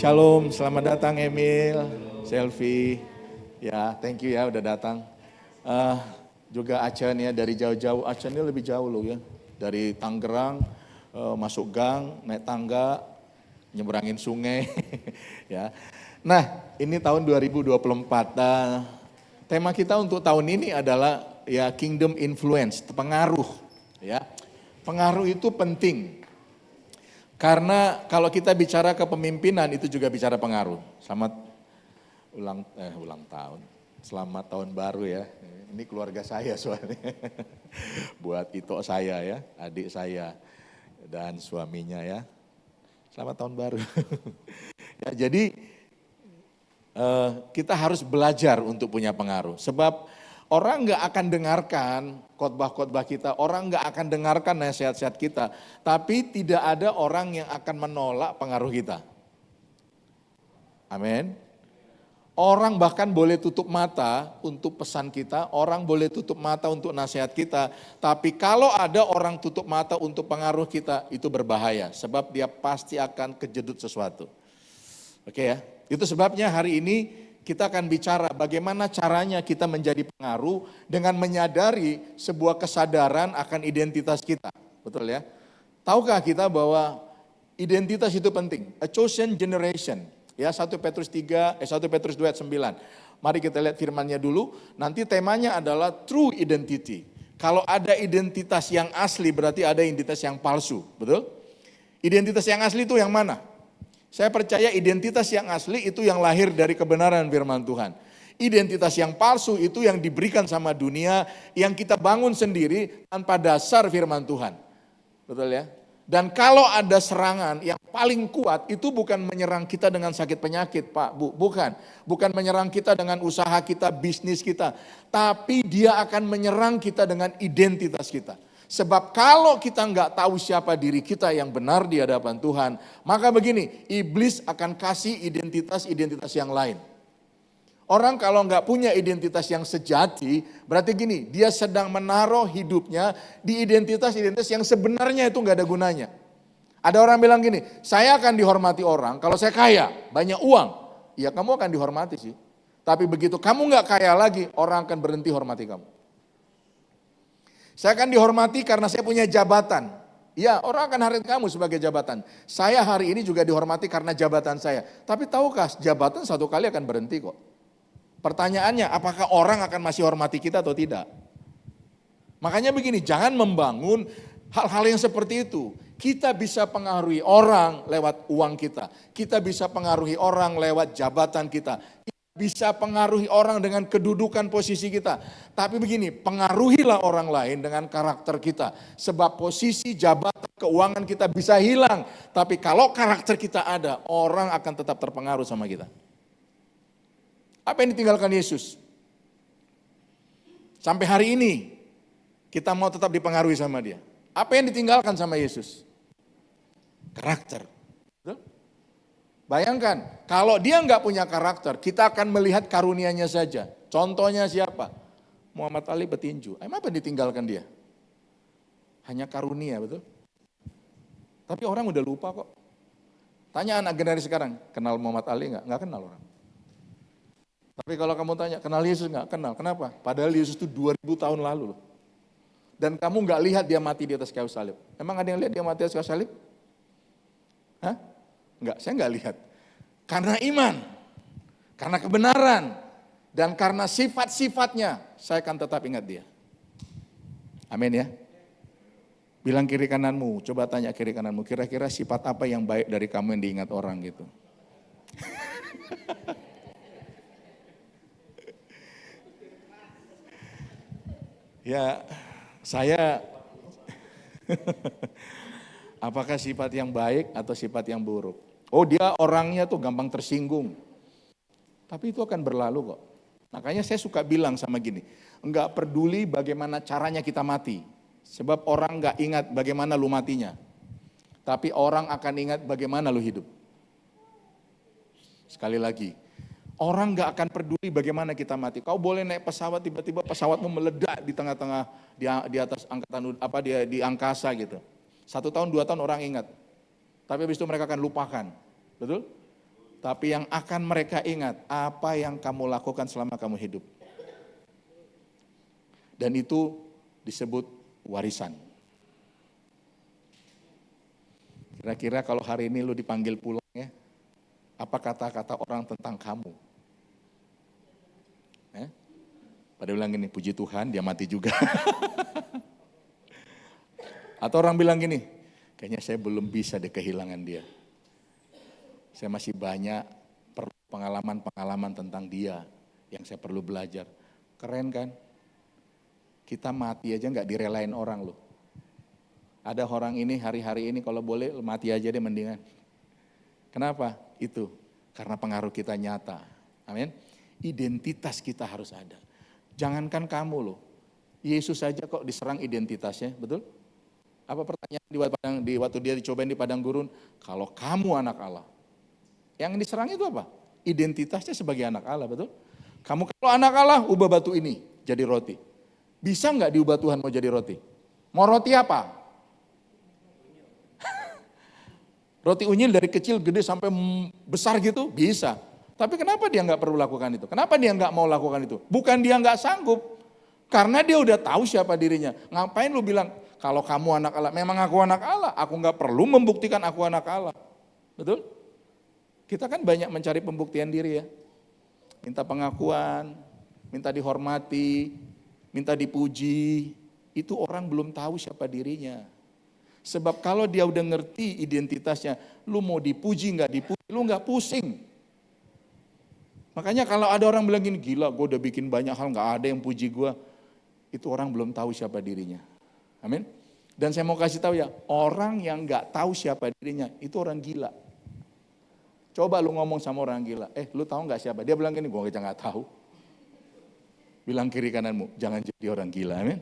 Shalom, selamat datang Emil, Selfie. Ya, thank you ya udah datang. Juga Acen ya dari jauh-jauh. Acen ini lebih jauh loh ya. Dari Tangerang masuk gang, naik tangga, nyeberangin sungai. Ya. Nah, ini tahun 2024. Tema kita untuk tahun ini adalah ya Kingdom Influence, pengaruh. Ya, pengaruh itu penting. Karena kalau kita bicara kepemimpinan itu juga bicara pengaruh. Selamat ulang tahun. Selamat tahun baru ya. Ini keluarga saya soalnya. Buat Ito saya ya, adik saya dan suaminya ya. Selamat tahun baru. Ya, jadi kita harus belajar untuk punya pengaruh. Sebab orang nggak akan dengarkan khotbah-khotbah kita, orang nggak akan dengarkan nasihat-nasihat kita, tapi tidak ada orang yang akan menolak pengaruh kita. Amin. Orang bahkan boleh tutup mata untuk pesan kita, orang boleh tutup mata untuk nasihat kita, tapi kalau ada orang tutup mata untuk pengaruh kita, itu berbahaya, sebab dia pasti akan kejedut sesuatu. Oke ya, itu sebabnya hari ini kita akan bicara bagaimana caranya kita menjadi pengaruh dengan menyadari sebuah kesadaran akan identitas kita. Betul ya? Tahukah kita bahwa identitas itu penting? A chosen generation. Ya 1 Petrus 2 ayat 9. Mari kita lihat firmannya dulu. Nanti temanya adalah true identity. Kalau ada identitas yang asli berarti ada identitas yang palsu. Betul? Identitas yang asli itu yang mana? Saya percaya identitas yang asli itu yang lahir dari kebenaran firman Tuhan. Identitas yang palsu itu yang diberikan sama dunia, yang kita bangun sendiri tanpa dasar firman Tuhan. Betul ya? Dan kalau ada serangan yang paling kuat itu bukan menyerang kita dengan sakit penyakit Pak, Bu. Bukan. Bukan menyerang kita dengan usaha kita, bisnis kita. Tapi dia akan menyerang kita dengan identitas kita. Sebab kalau kita nggak tahu siapa diri kita yang benar di hadapan Tuhan, maka begini, iblis akan kasih identitas-identitas yang lain. Orang kalau nggak punya identitas yang sejati, berarti gini, dia sedang menaruh hidupnya di identitas-identitas yang sebenarnya itu nggak ada gunanya. Ada orang bilang gini, saya akan dihormati orang kalau saya kaya, banyak uang. Ya kamu akan dihormati sih. Tapi begitu kamu nggak kaya lagi, orang akan berhenti hormati kamu. Saya akan dihormati karena saya punya jabatan. Ya, orang akan hargai kamu sebagai jabatan. Saya hari ini juga dihormati karena jabatan saya. Tapi tahukah, jabatan satu kali akan berhenti kok. Pertanyaannya, apakah orang akan masih hormati kita atau tidak? Makanya begini, jangan membangun hal-hal yang seperti itu. Kita bisa pengaruhi orang lewat uang kita. Kita bisa pengaruhi orang lewat jabatan kita. Bisa pengaruhi orang dengan kedudukan posisi kita. Tapi begini, pengaruhilah orang lain dengan karakter kita. Sebab posisi, jabatan, keuangan kita bisa hilang. Tapi kalau karakter kita ada, orang akan tetap terpengaruh sama kita. Apa yang ditinggalkan Yesus? Sampai hari ini, kita mau tetap dipengaruhi sama dia. Apa yang ditinggalkan sama Yesus? Karakter. Bayangkan, kalau dia nggak punya karakter, kita akan melihat karunia-Nya saja. Contohnya siapa? Muhammad Ali petinju. Emang apa yang ditinggalkan dia? Hanya karunia, betul? Tapi orang udah lupa kok. Tanya anak generasi sekarang, kenal Muhammad Ali nggak? Nggak kenal orang. Tapi kalau kamu tanya, kenal Yesus nggak? Kenal. Kenapa? Padahal Yesus itu 2000 tahun lalu loh. Dan kamu nggak lihat dia mati di atas kayu salib. Emang ada yang lihat dia mati di atas kayu salib? Hah? Enggak, saya enggak lihat. Karena iman, karena kebenaran, dan karena sifat-sifatnya, saya akan tetap ingat dia. Amin ya. Bilang kiri kananmu, coba tanya kiri kananmu, kira-kira sifat apa yang baik dari kamu yang diingat orang gitu. Ya, saya apakah sifat yang baik atau sifat yang buruk? Oh dia orangnya tuh gampang tersinggung. Tapi itu akan berlalu kok. Makanya saya suka bilang sama gini, enggak peduli bagaimana caranya kita mati. Sebab orang enggak ingat bagaimana lu matinya. Tapi orang akan ingat bagaimana lu hidup. Sekali lagi, orang enggak akan peduli bagaimana kita mati. Kau boleh naik pesawat, tiba-tiba pesawatmu meledak di tengah-tengah, di atas angkatan, di angkasa gitu. 1 tahun, 2 tahun orang ingat. Tapi habis itu mereka akan lupakan. Betul? Tapi yang akan mereka ingat, apa yang kamu lakukan selama kamu hidup. Dan itu disebut warisan. Kira-kira kalau hari ini lu dipanggil pulang ya, apa kata-kata orang tentang kamu? Pada bilang gini, puji Tuhan dia mati juga. Atau orang bilang gini, kayaknya saya belum bisa deh kehilangan dia. Saya masih banyak pengalaman-pengalaman tentang dia yang saya perlu belajar. Keren kan? Kita mati aja nggak direlain orang loh. Ada orang ini hari-hari ini kalau boleh mati aja deh mendingan. Kenapa? Itu karena pengaruh kita nyata. Amin. Identitas kita harus ada. Jangankan kamu loh. Yesus saja kok diserang identitasnya, betul? Apa pertanyaan waktu dia dicobain di padang gurun? Kalau kamu anak Allah. Yang diserang itu apa? Identitasnya sebagai anak Allah, betul? Kamu kalau anak Allah, ubah batu ini jadi roti. Bisa nggak diubah Tuhan mau jadi roti? Mau roti apa? Roti unyil dari kecil gede sampai besar gitu? Bisa. Tapi kenapa dia nggak perlu lakukan itu? Kenapa dia nggak mau lakukan itu? Bukan dia nggak sanggup. Karena dia udah tahu siapa dirinya. Ngapain lu bilang, kalau kamu anak Allah, memang aku anak Allah. Aku nggak perlu membuktikan aku anak Allah. Betul? Kita kan banyak mencari pembuktian diri ya. Minta pengakuan, minta dihormati, minta dipuji. Itu orang belum tahu siapa dirinya. Sebab kalau dia udah ngerti identitasnya, lu mau dipuji nggak dipuji, lu nggak pusing. Makanya kalau ada orang bilang gini, gila gue udah bikin banyak hal, nggak ada yang puji gue. Itu orang belum tahu siapa dirinya. Amin. Dan saya mau kasih tahu ya, orang yang nggak tahu siapa dirinya, itu orang gila. Coba lu ngomong sama orang gila, lu tahu nggak siapa? Dia bilang gini, gue aja nggak tahu. Bilang kiri kananmu, jangan jadi orang gila, amin.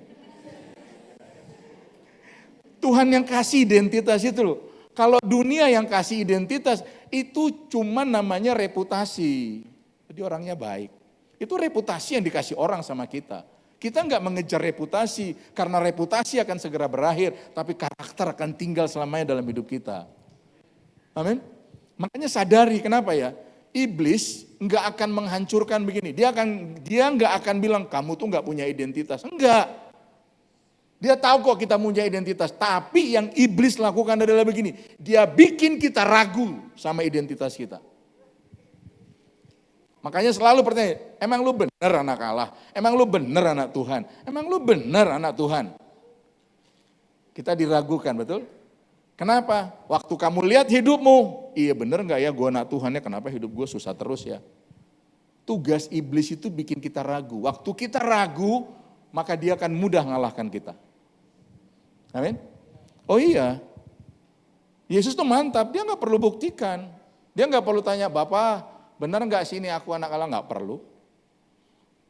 Tuhan yang kasih identitas itu loh. Kalau dunia yang kasih identitas, itu cuma namanya reputasi. Jadi orangnya baik. Itu reputasi yang dikasih orang sama kita. Kita nggak mengejar reputasi, karena reputasi akan segera berakhir, tapi karakter akan tinggal selamanya dalam hidup kita. Amin. Makanya sadari kenapa ya, iblis nggak akan menghancurkan begini. Dia nggak akan bilang kamu tuh nggak punya identitas. Enggak. Dia tahu kok kita punya identitas. Tapi yang iblis lakukan adalah begini. Dia bikin kita ragu sama identitas kita. Makanya selalu pertanyaan, emang lu bener anak Allah? Emang lu bener anak Tuhan? Emang lu bener anak Tuhan? Kita diragukan, betul? Kenapa? Waktu kamu lihat hidupmu, iya bener gak ya gue anak Tuhan ya, kenapa hidup gue susah terus ya? Tugas iblis itu bikin kita ragu. Waktu kita ragu, maka dia akan mudah ngalahkan kita. Amin? Oh iya, Yesus tuh mantap, dia gak perlu buktikan. Dia gak perlu tanya, Bapak benar gak sih ini aku anak Allah? Gak perlu.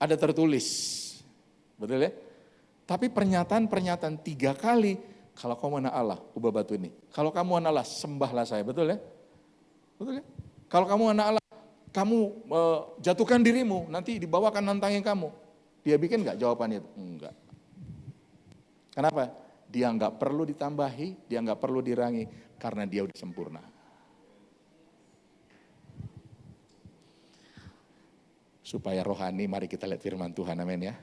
Ada tertulis, betul ya? Tapi pernyataan-pernyataan 3 kali, kalau kamu anak Allah, ubah batu ini. Kalau kamu anak Allah, sembahlah saya, betul ya? Betul ya? Kalau kamu anak Allah, kamu jatuhkan dirimu, nanti dibawakan nantangin kamu. Dia bikin gak jawabannya itu? Enggak. Kenapa? Dia nggak perlu ditambahi, dia nggak perlu dirangi, karena dia udah sempurna. Supaya rohani, mari kita lihat firman Tuhan, amin ya.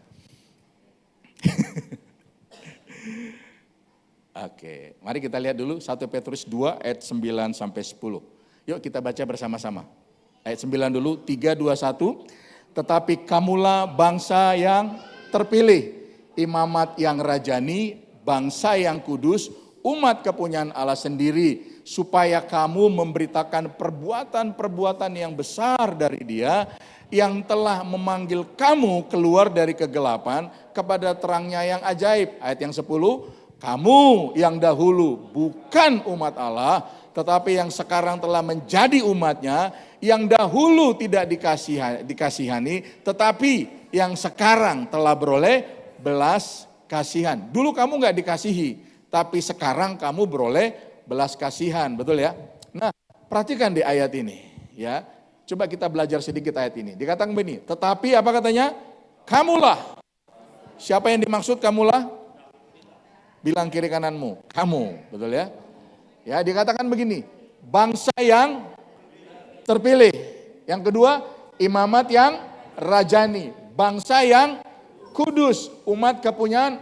Oke, mari kita lihat dulu 1 Petrus 2 ayat 9 sampai 10. Yuk kita baca bersama-sama. Ayat 9 dulu, 3, 2, 1. Tetapi kamulah bangsa yang terpilih, imamat yang rajani, bangsa yang kudus, umat kepunyaan Allah sendiri, supaya kamu memberitakan perbuatan-perbuatan yang besar dari Dia, yang telah memanggil kamu keluar dari kegelapan kepada terangnya yang ajaib. Ayat yang 10, kamu yang dahulu bukan umat Allah, tetapi yang sekarang telah menjadi umatnya, yang dahulu tidak dikasihani, tetapi yang sekarang telah beroleh belas kasihan. Dulu kamu nggak dikasihi, tapi sekarang kamu beroleh belas kasihan, betul ya? Nah, perhatikan di ayat ini, ya. Coba kita belajar sedikit ayat ini. Dikatakan begini, tetapi apa katanya? Kamulah. Siapa yang dimaksud kamulah? Bilang kiri kananmu, kamu, betul ya? Ya, dikatakan begini, bangsa yang terpilih. Yang kedua, imamat yang rajani. Bangsa yang kudus. Umat kepunyaan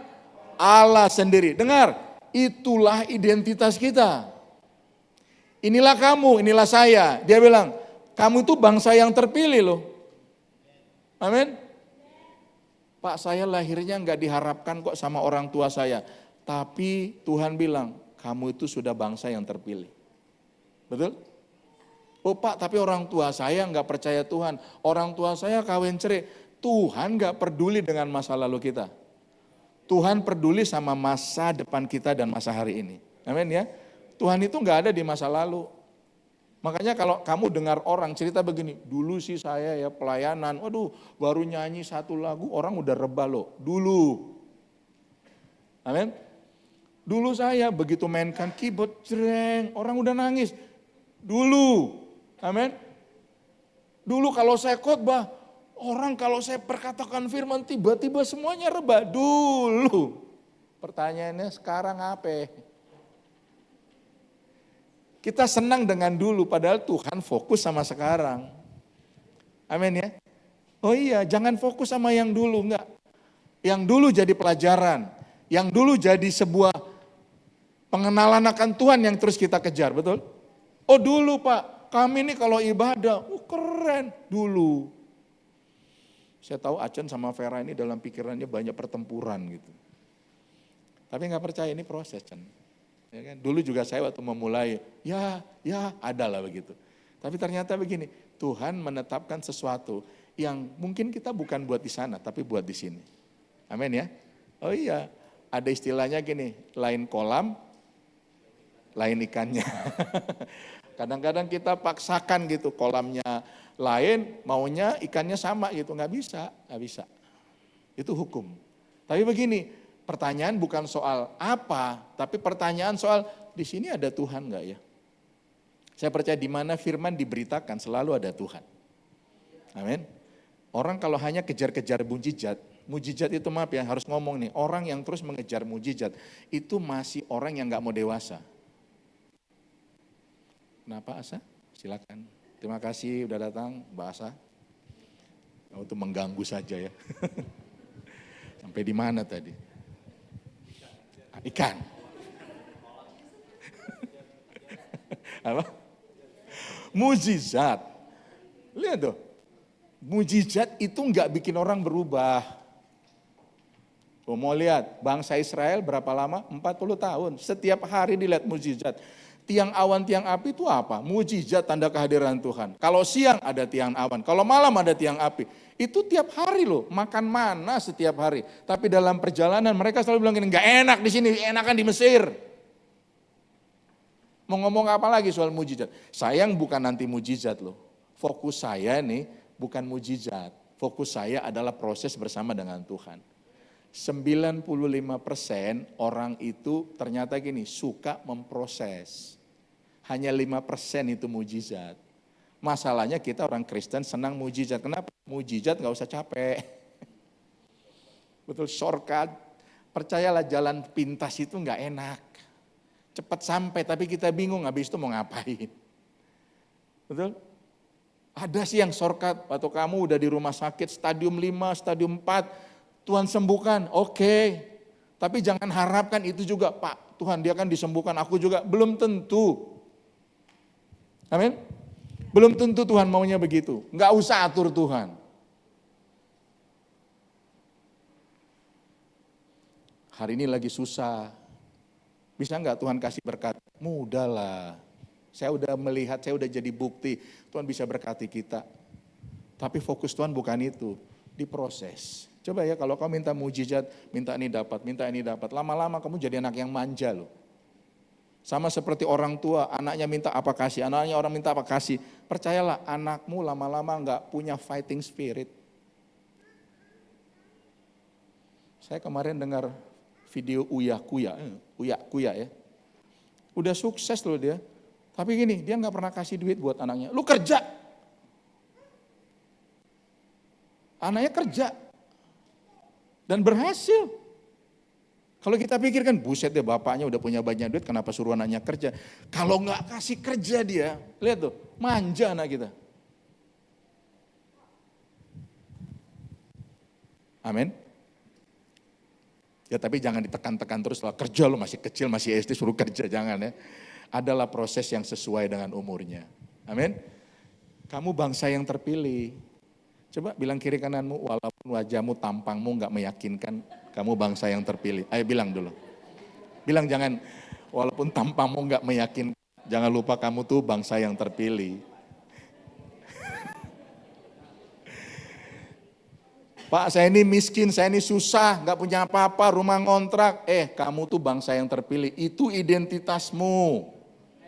Allah sendiri. Dengar, itulah identitas kita. Inilah kamu, inilah saya. Dia bilang, kamu itu bangsa yang terpilih loh. Amin. Pak, saya lahirnya nggak diharapkan kok sama orang tua saya. Tapi Tuhan bilang, kamu itu sudah bangsa yang terpilih. Betul? Oh Pak, tapi orang tua saya nggak percaya Tuhan. Orang tua saya kawin cerai. Tuhan nggak peduli dengan masa lalu kita. Tuhan peduli sama masa depan kita dan masa hari ini. Amin ya. Tuhan itu nggak ada di masa lalu. Makanya kalau kamu dengar orang cerita begini, dulu sih saya ya pelayanan, waduh baru nyanyi satu lagu orang udah rebah loh, dulu. Amin. Dulu saya begitu mainkan keyboard, jreng, orang udah nangis. Dulu. Amin. Dulu kalau saya khotbah, orang kalau saya perkatakan firman tiba-tiba semuanya rebah. Dulu. Pertanyaannya sekarang apa? Kita senang dengan dulu, padahal Tuhan fokus sama sekarang. Amin ya. Oh iya, jangan fokus sama yang dulu, enggak. Yang dulu jadi pelajaran, yang dulu jadi sebuah pengenalan akan Tuhan yang terus kita kejar, betul? Oh dulu Pak, kami ini kalau ibadah, keren, dulu. Saya tahu Acen sama Vera ini dalam pikirannya banyak pertempuran gitu. Tapi enggak percaya ini proses, Cen. Ya kan? Dulu juga saya waktu memulai, ya adalah begitu. Tapi ternyata begini, Tuhan menetapkan sesuatu yang mungkin kita bukan buat di sana, tapi buat di sini. Amin ya. Oh iya, ada istilahnya gini, lain kolam, lain ikannya. Kadang-kadang kita paksakan gitu, kolamnya lain, maunya ikannya sama gitu, nggak bisa. Itu hukum. Tapi begini, pertanyaan bukan soal apa, tapi pertanyaan soal di sini ada Tuhan enggak ya? Saya percaya di mana firman diberitakan selalu ada Tuhan. Amin. Orang kalau hanya kejar-kejar mujizat itu maaf ya harus ngomong nih, orang yang terus mengejar mujizat itu masih orang yang enggak mau dewasa. Kenapa Asa? Silakan. Terima kasih udah datang Mbak Asa. Untuk mengganggu saja ya. Sampai di mana tadi? Ikan. Apa? Mujizat. Lihat tuh. Mujizat itu enggak bikin orang berubah. Oh, mau lihat bangsa Israel berapa lama? 40 tahun. Setiap hari dilihat mujizat. Tiang awan, tiang api itu apa? Mujizat tanda kehadiran Tuhan. Kalau siang ada tiang awan, kalau malam ada tiang api. Itu tiap hari loh, makan mana setiap hari. Tapi dalam perjalanan mereka selalu bilang gini, nggak enak di sini, enakan di Mesir. Mau ngomong apa lagi soal mujizat? Sayang bukan nanti mujizat loh. Fokus saya nih bukan mujizat. Fokus saya adalah proses bersama dengan Tuhan. 95% orang itu ternyata gini, suka memproses. Hanya 5% itu mujizat. Masalahnya kita orang Kristen senang mujizat. Kenapa? Mujizat gak usah capek. Betul, shortcut. Percayalah jalan pintas itu gak enak. Cepat sampai tapi kita bingung habis itu mau ngapain. Betul? Ada sih yang shortcut. Waktu kamu udah di rumah sakit stadium 5, stadium 4. Tuhan sembuhkan, oke. Tapi jangan harapkan itu juga, Pak. Tuhan dia kan disembuhkan, aku juga. Belum tentu. Amin. Belum tentu Tuhan maunya begitu. Enggak usah atur Tuhan. Hari ini lagi susah. Bisa enggak Tuhan kasih berkat? Mudah lah. Saya udah melihat, saya udah jadi bukti. Tuhan bisa berkati kita. Tapi fokus Tuhan bukan itu. Diproses. Coba ya kalau kamu minta mujizat, minta ini dapat, minta ini dapat. Lama-lama kamu jadi anak yang manja loh. Sama seperti orang tua, anaknya minta apa kasih, anaknya orang minta apa kasih. Percayalah anakmu lama-lama enggak punya fighting spirit. Saya kemarin dengar video Uya Kuya ya. Udah sukses loh dia. Tapi gini, dia enggak pernah kasih duit buat anaknya. Lu kerja. Anaknya kerja. Dan berhasil. Kalau kita pikirkan, buset deh bapaknya udah punya banyak duit, kenapa suruh anaknya kerja? Kalau nggak kasih kerja dia, lihat tuh, manja anak kita. Amin. Ya tapi jangan ditekan-tekan terus lah, kerja lo masih kecil, masih SD suruh kerja, jangan ya. Adalah proses yang sesuai dengan umurnya. Amin. Kamu bangsa yang terpilih. Coba bilang kiri kananmu, walaupun wajahmu, tampangmu nggak meyakinkan, kamu bangsa yang terpilih. Ayo bilang dulu. Bilang jangan, walaupun tampangmu nggak meyakinkan, jangan lupa kamu tuh bangsa yang terpilih. Pak, saya ini miskin, saya ini susah, nggak punya apa-apa, rumah ngontrak. Kamu tuh bangsa yang terpilih, itu identitasmu.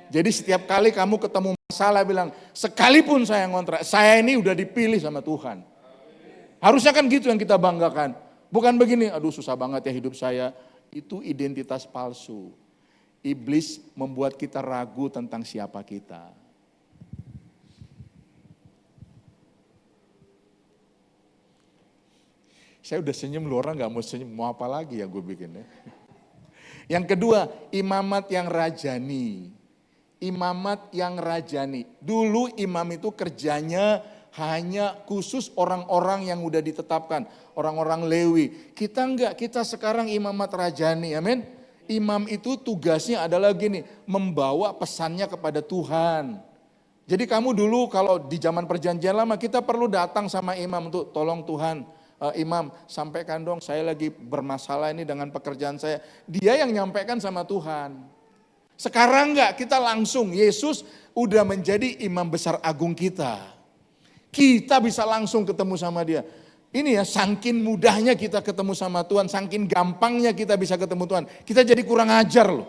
Jadi setiap kali kamu ketemu masalah bilang, sekalipun saya ngontrak, saya ini udah dipilih sama Tuhan. Harusnya kan gitu yang kita banggakan. Bukan begini, aduh susah banget ya hidup saya. Itu identitas palsu. Iblis membuat kita ragu tentang siapa kita. Saya udah senyum, lu orang gak mau senyum, mau apa lagi ya gue bikin ya. Yang kedua, imamat yang rajani. Imamat yang rajani. Dulu imam itu kerjanya hanya khusus orang-orang yang udah ditetapkan. Orang-orang Lewi. Kita enggak, kita sekarang imamat rajani, amin. Imam itu tugasnya adalah gini, membawa pesannya kepada Tuhan. Jadi kamu dulu kalau di zaman perjanjian lama kita perlu datang sama imam untuk tolong Tuhan. Imam, sampaikan dong saya lagi bermasalah ini dengan pekerjaan saya. Dia yang nyampaikan sama Tuhan. Sekarang enggak, kita langsung, Yesus udah menjadi imam besar agung kita. Kita bisa langsung ketemu sama dia. Ini ya, saking mudahnya kita ketemu sama Tuhan, saking gampangnya kita bisa ketemu Tuhan. Kita jadi kurang ajar loh.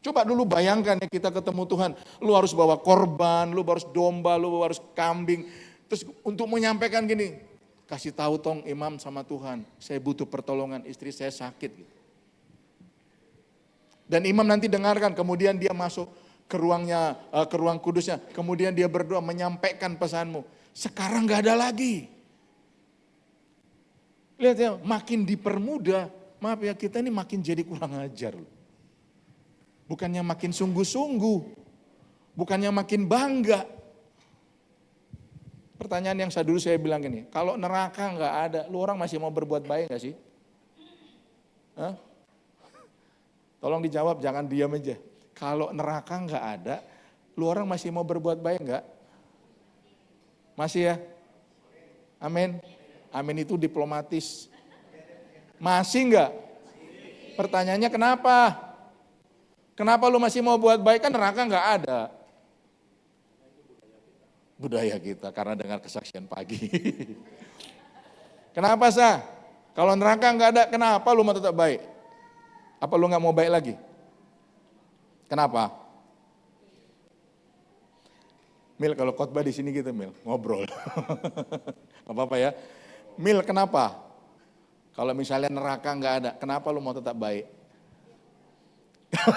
Coba dulu bayangkan ya kita ketemu Tuhan, lu harus bawa korban, lu harus domba, lu harus kambing. Terus untuk menyampaikan gini, kasih tahu tong imam sama Tuhan, saya butuh pertolongan, istri saya sakit. Gitu. Dan imam nanti dengarkan, kemudian dia masuk ke ruangnya, ke ruang kudusnya, kemudian dia berdoa menyampaikan pesanmu. Sekarang gak ada lagi. Lihat ya, makin dipermudah, maaf ya kita ini makin jadi kurang ajar. Bukannya makin sungguh-sungguh, bukannya makin bangga. Pertanyaan yang dulu saya bilang gini, kalau neraka nggak ada, lu orang masih mau berbuat baik nggak sih? Hah? Tolong dijawab, jangan diam aja. Kalau neraka nggak ada, lu orang masih mau berbuat baik nggak? Masih ya? Amin. Amin itu diplomatis. Masih nggak? Pertanyaannya kenapa? Kenapa lu masih mau buat baik, kan neraka nggak ada? Budaya kita karena dengar kesaksian pagi. Kenapa sah? Kalau neraka nggak ada, kenapa lu mau tetap baik? Apa lu nggak mau baik lagi? Kenapa? Mil kalau khotbah di sini gitu Mil, ngobrol. Apa-apa ya. Mil kenapa? Kalau misalnya neraka nggak ada, kenapa lu mau tetap baik?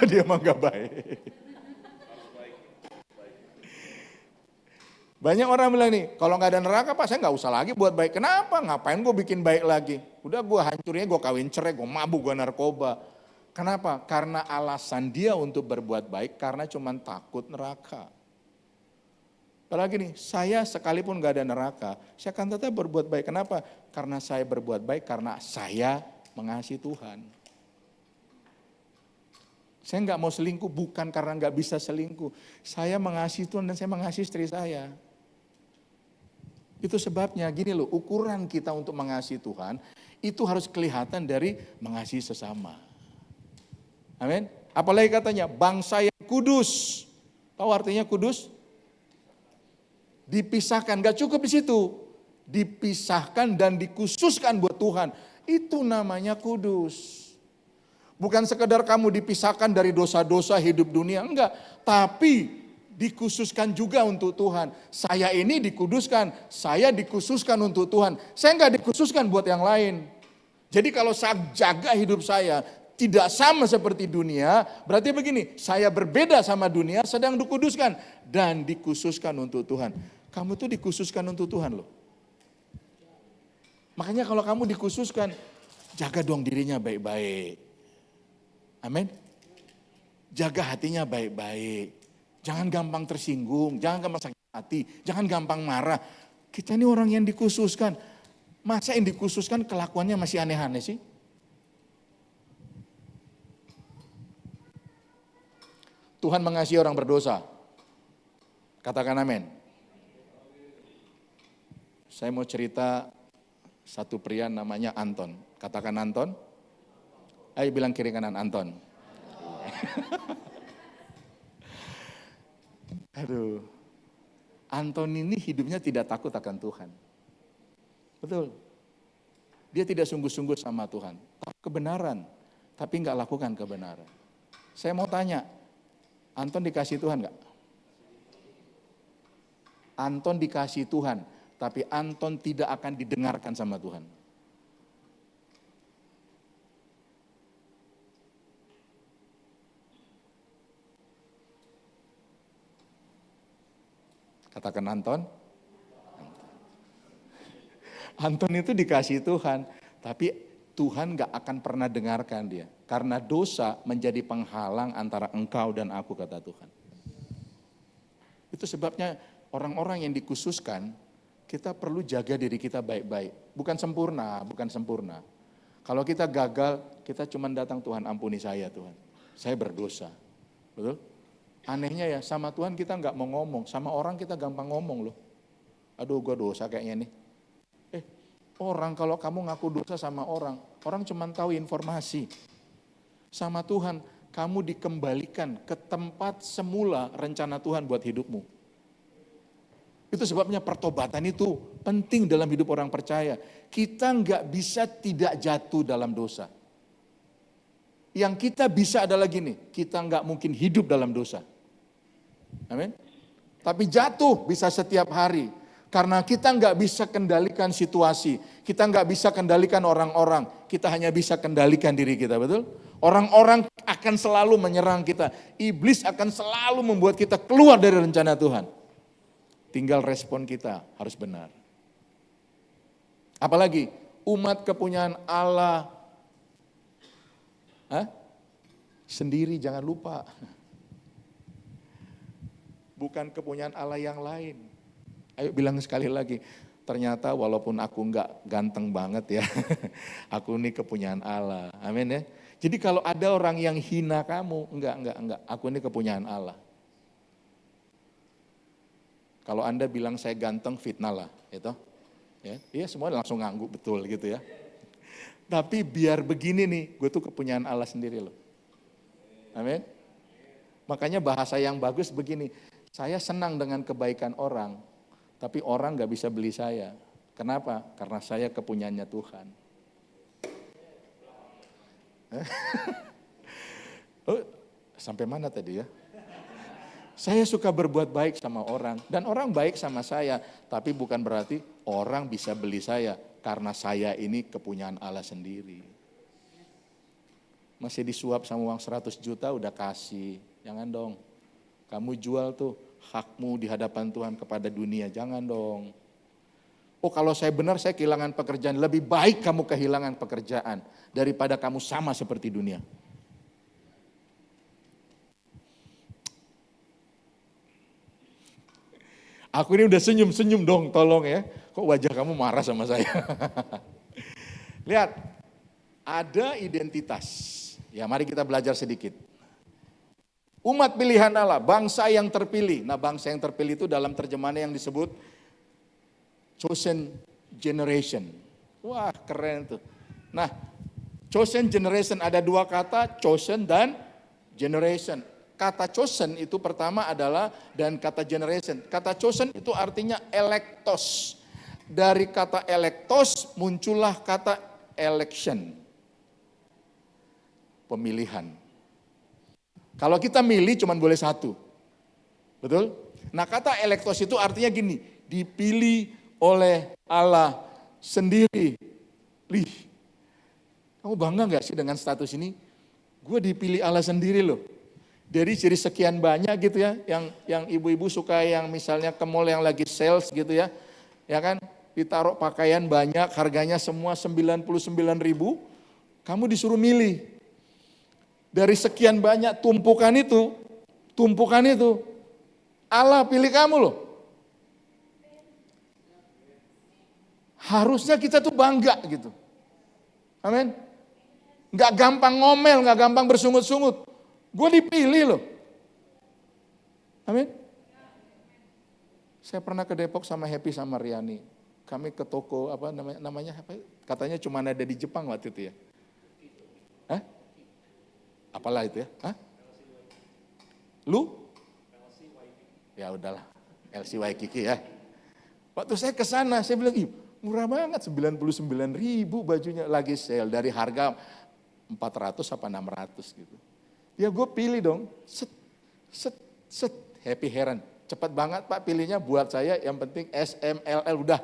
Dia mah nggak baik. Banyak orang bilang nih, kalau nggak ada neraka Pak saya nggak usah lagi buat baik. Kenapa? Ngapain gue bikin baik lagi? Udah gue hancurnya, gue kawin cerai, gue mabuk, gue narkoba. Kenapa? Karena alasan dia untuk berbuat baik karena cuma takut neraka. Apalagi nih, saya sekalipun nggak ada neraka, saya akan tetap berbuat baik. Kenapa? Karena saya berbuat baik karena saya mengasihi Tuhan. Saya nggak mau selingkuh bukan karena nggak bisa selingkuh. Saya mengasihi Tuhan dan saya mengasihi istri saya. Itu sebabnya gini loh, ukuran kita untuk mengasihi Tuhan itu harus kelihatan dari mengasihi sesama. Amin. Apalagi katanya bangsa yang kudus. Tahu artinya kudus? Dipisahkan, gak cukup di situ. Dipisahkan dan dikhususkan buat Tuhan. Itu namanya kudus. Bukan sekedar kamu dipisahkan dari dosa-dosa hidup dunia, enggak. Tapi dikhususkan juga untuk Tuhan. Saya ini dikuduskan, saya dikhususkan untuk Tuhan. Saya enggak dikhususkan buat yang lain. Jadi kalau saya jaga hidup saya tidak sama seperti dunia, berarti begini, saya berbeda sama dunia, sedang dikuduskan dan dikhususkan untuk Tuhan. Kamu tuh dikhususkan untuk Tuhan loh. Makanya kalau kamu dikhususkan, Jaga dong dirinya baik-baik. Amin. Jaga hatinya baik-baik. Jangan gampang tersinggung, jangan gampang sakit hati, jangan gampang marah. Kita ini orang yang dikhususkan. Masa yang dikhususkan kelakuannya masih aneh-aneh sih? Tuhan mengasihi orang berdosa. Katakan amin. Saya mau cerita satu pria namanya Anton. Katakan Anton. Ayo bilang kiri kanan Anton. Aduh. Anton ini hidupnya tidak takut akan Tuhan. Betul. Dia tidak sungguh-sungguh sama Tuhan. Tahu kebenaran, tapi nggak lakukan kebenaran. Saya mau tanya, Anton dikasih Tuhan nggak? Anton dikasih Tuhan, tapi Anton tidak akan didengarkan sama Tuhan. Katakan Anton. Anton itu dikasih Tuhan, tapi Tuhan gak akan pernah dengarkan dia. Karena dosa menjadi penghalang antara engkau dan aku, kata Tuhan. Itu sebabnya orang-orang yang dikhususkan, kita perlu jaga diri kita baik-baik. Bukan sempurna, bukan sempurna. Kalau kita gagal, kita cuma datang, Tuhan ampuni saya Tuhan. Saya berdosa. Betul? Anehnya ya, sama Tuhan kita gak mau ngomong. Sama orang kita gampang ngomong loh. Aduh gue dosa kayaknya nih. Orang kalau kamu ngaku dosa sama orang cuma tahu informasi. Sama Tuhan, kamu dikembalikan ke tempat semula rencana Tuhan buat hidupmu. Itu sebabnya pertobatan itu penting dalam hidup orang percaya. Kita nggak bisa tidak jatuh dalam dosa. Yang kita bisa adalah gini, kita nggak mungkin hidup dalam dosa. Amin. Tapi jatuh bisa setiap hari. Karena kita nggak bisa kendalikan situasi, kita nggak bisa kendalikan orang-orang, kita hanya bisa kendalikan diri kita, betul? Orang-orang akan selalu menyerang kita, iblis akan selalu membuat kita keluar dari rencana Tuhan. Tinggal respon kita harus benar. Apalagi umat kepunyaan Allah sendiri, jangan lupa. Bukan kepunyaan Allah yang lain. Ayo bilang sekali lagi, ternyata walaupun aku enggak ganteng banget ya, aku ini kepunyaan Allah, amin ya. Jadi kalau ada orang yang hina kamu, enggak, aku ini kepunyaan Allah. Kalau Anda bilang saya ganteng, fitnah lah, gitu. Ya, iya semua langsung ngangguk betul gitu ya. Tapi biar begini nih, gue tuh kepunyaan Allah sendiri loh. Amin. Makanya bahasa yang bagus begini, saya senang dengan kebaikan orang. Tapi orang gak bisa beli saya. Kenapa? Karena saya kepunyaannya Tuhan. Sampai mana tadi ya? Saya suka berbuat baik sama orang. Dan orang baik sama saya. Tapi bukan berarti orang bisa beli saya. Karena saya ini kepunyaan Allah sendiri. Masih disuap sama uang 100 juta udah kasih. Jangan dong. Kamu jual tuh hakmu di hadapan Tuhan kepada dunia, jangan dong. Oh kalau saya benar saya kehilangan pekerjaan, lebih baik kamu kehilangan pekerjaan daripada kamu sama seperti dunia. Aku ini udah senyum-senyum dong, tolong ya. Kok wajah kamu marah sama saya? Lihat, ada identitas. Ya mari kita belajar sedikit. Umat pilihan Allah, bangsa yang terpilih. Nah bangsa yang terpilih itu dalam terjemahan yang disebut chosen generation. Wah keren tuh. Nah chosen generation ada dua kata, chosen dan generation. Kata chosen itu pertama adalah dan kata generation. Kata chosen itu artinya electos. Dari kata electos muncullah kata election. Pemilihan. Kalau kita milih cuma boleh satu. Betul? Nah kata elektos itu artinya gini, dipilih oleh Allah sendiri. Lih, kamu bangga gak sih dengan status ini? Gue dipilih Allah sendiri loh. Dari sekian banyak gitu ya, yang ibu-ibu suka yang misalnya ke mall yang lagi sales gitu ya kan, ditaruh pakaian banyak, harganya semua 99.000, Kamu disuruh milih. Dari sekian banyak tumpukan itu, Allah pilih kamu loh. Harusnya kita tuh bangga gitu. Amin. Gak gampang ngomel, gak gampang bersungut-sungut. Gue dipilih loh. Amin. Saya pernah ke Depok sama Happy sama Riani. Kami ke toko apa namanya apa? Katanya cuma ada di Jepang waktu itu ya. Hah? Apalah itu ya? Hah? Lu? Ya udahlah, LC Waikiki ya. Waktu saya ke sana, saya bilang, murah banget, 99.000 bajunya lagi sale dari harga 400 apa 600 gitu. Ya gue pilih dong, set, Happy heran. Cepat banget Pak pilihnya buat saya, yang penting SMLL udah.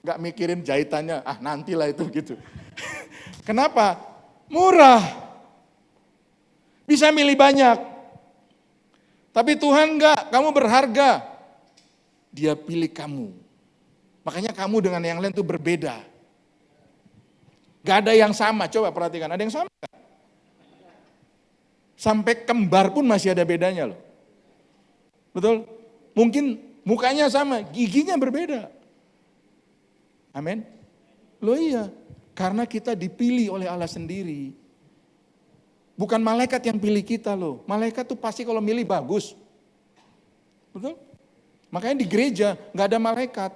Gak mikirin jahitannya, nantilah itu gitu. Kenapa? Murah. Bisa milih banyak. Tapi Tuhan enggak, kamu berharga. Dia pilih kamu. Makanya kamu dengan yang lain itu berbeda. Gak ada yang sama, coba perhatikan, ada yang sama gak? Sampai kembar pun masih ada bedanya loh. Betul? Mungkin mukanya sama, giginya berbeda. Amin. Loh iya, karena kita dipilih oleh Allah sendiri. Bukan malaikat yang pilih kita loh. Malaikat tuh pasti kalau milih bagus. Betul? Makanya di gereja gak ada malaikat.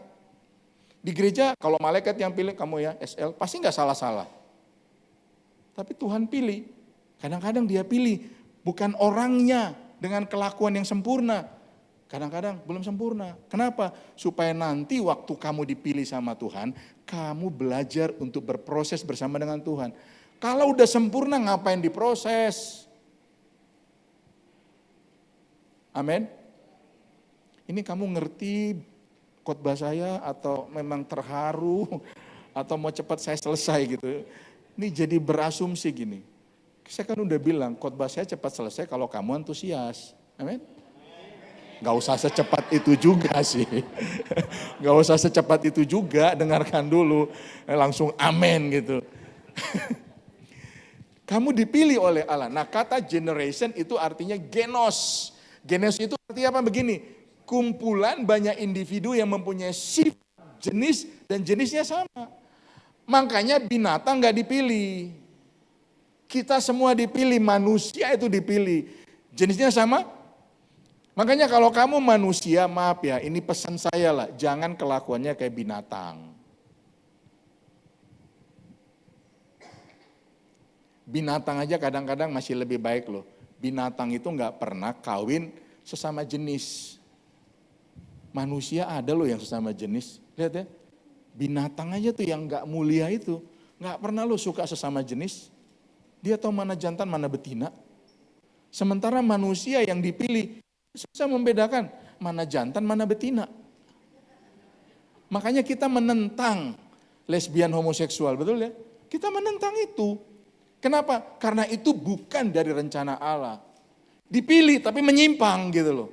Di gereja kalau malaikat yang pilih kamu ya SL, pasti gak salah-salah. Tapi Tuhan pilih. Kadang-kadang dia pilih bukan orangnya dengan kelakuan yang sempurna. Kadang-kadang belum sempurna. Kenapa? Supaya nanti waktu kamu dipilih sama Tuhan, kamu belajar untuk berproses bersama dengan Tuhan. Kalau udah sempurna ngapain diproses? Amin. Ini kamu ngerti khotbah saya atau memang terharu atau mau cepat saya selesai gitu. Ini jadi berasumsi gini. Saya kan udah bilang khotbah saya cepat selesai kalau kamu antusias. Amin. Gak usah secepat itu juga sih. Gak usah secepat itu juga, dengarkan dulu. Langsung amin gitu. Kamu dipilih oleh Allah. Nah kata generation itu artinya genos. Genos itu artinya apa? Begini, kumpulan banyak individu yang mempunyai sifat, jenis, dan jenisnya sama. Makanya binatang gak dipilih. Kita semua dipilih, manusia itu dipilih. Jenisnya sama? Makanya kalau kamu manusia, maaf ya, ini pesan saya lah, jangan kelakuannya kayak binatang. Binatang aja kadang-kadang masih lebih baik loh. Binatang itu nggak pernah kawin sesama jenis. Manusia ada loh yang sesama jenis. Lihat ya, binatang aja tuh yang nggak mulia itu. Nggak pernah loh suka sesama jenis. Dia tahu mana jantan, mana betina. Sementara manusia yang dipilih, susah membedakan mana jantan, mana betina. Makanya kita menentang lesbian homoseksual, betul ya? Kita menentang itu. Kenapa? Karena itu bukan dari rencana Allah. Dipilih tapi menyimpang gitu loh.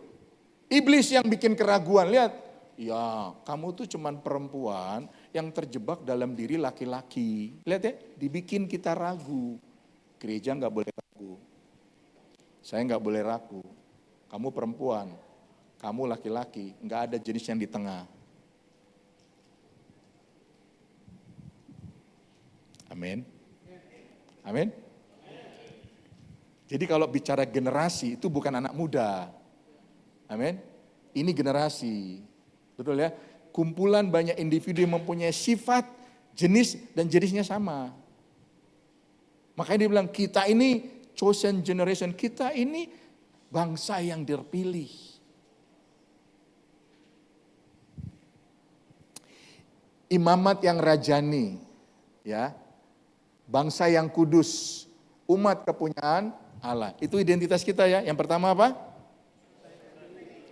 Iblis yang bikin keraguan, lihat. Ya kamu tuh cuman perempuan yang terjebak dalam diri laki-laki. Lihat ya, dibikin kita ragu. Gereja gak boleh ragu. Saya gak boleh ragu. Kamu perempuan, kamu laki-laki, gak ada jenis yang di tengah. Amin. Amin. Jadi kalau bicara generasi itu bukan anak muda. Amin. Ini generasi. Betul ya? Kumpulan banyak individu yang mempunyai sifat, jenis, dan jenisnya sama. Makanya dia bilang kita ini chosen generation, kita ini bangsa yang terpilih. Imamat yang rajani, ya. Bangsa yang kudus, umat kepunyaan Allah. Itu identitas kita ya. Yang pertama apa?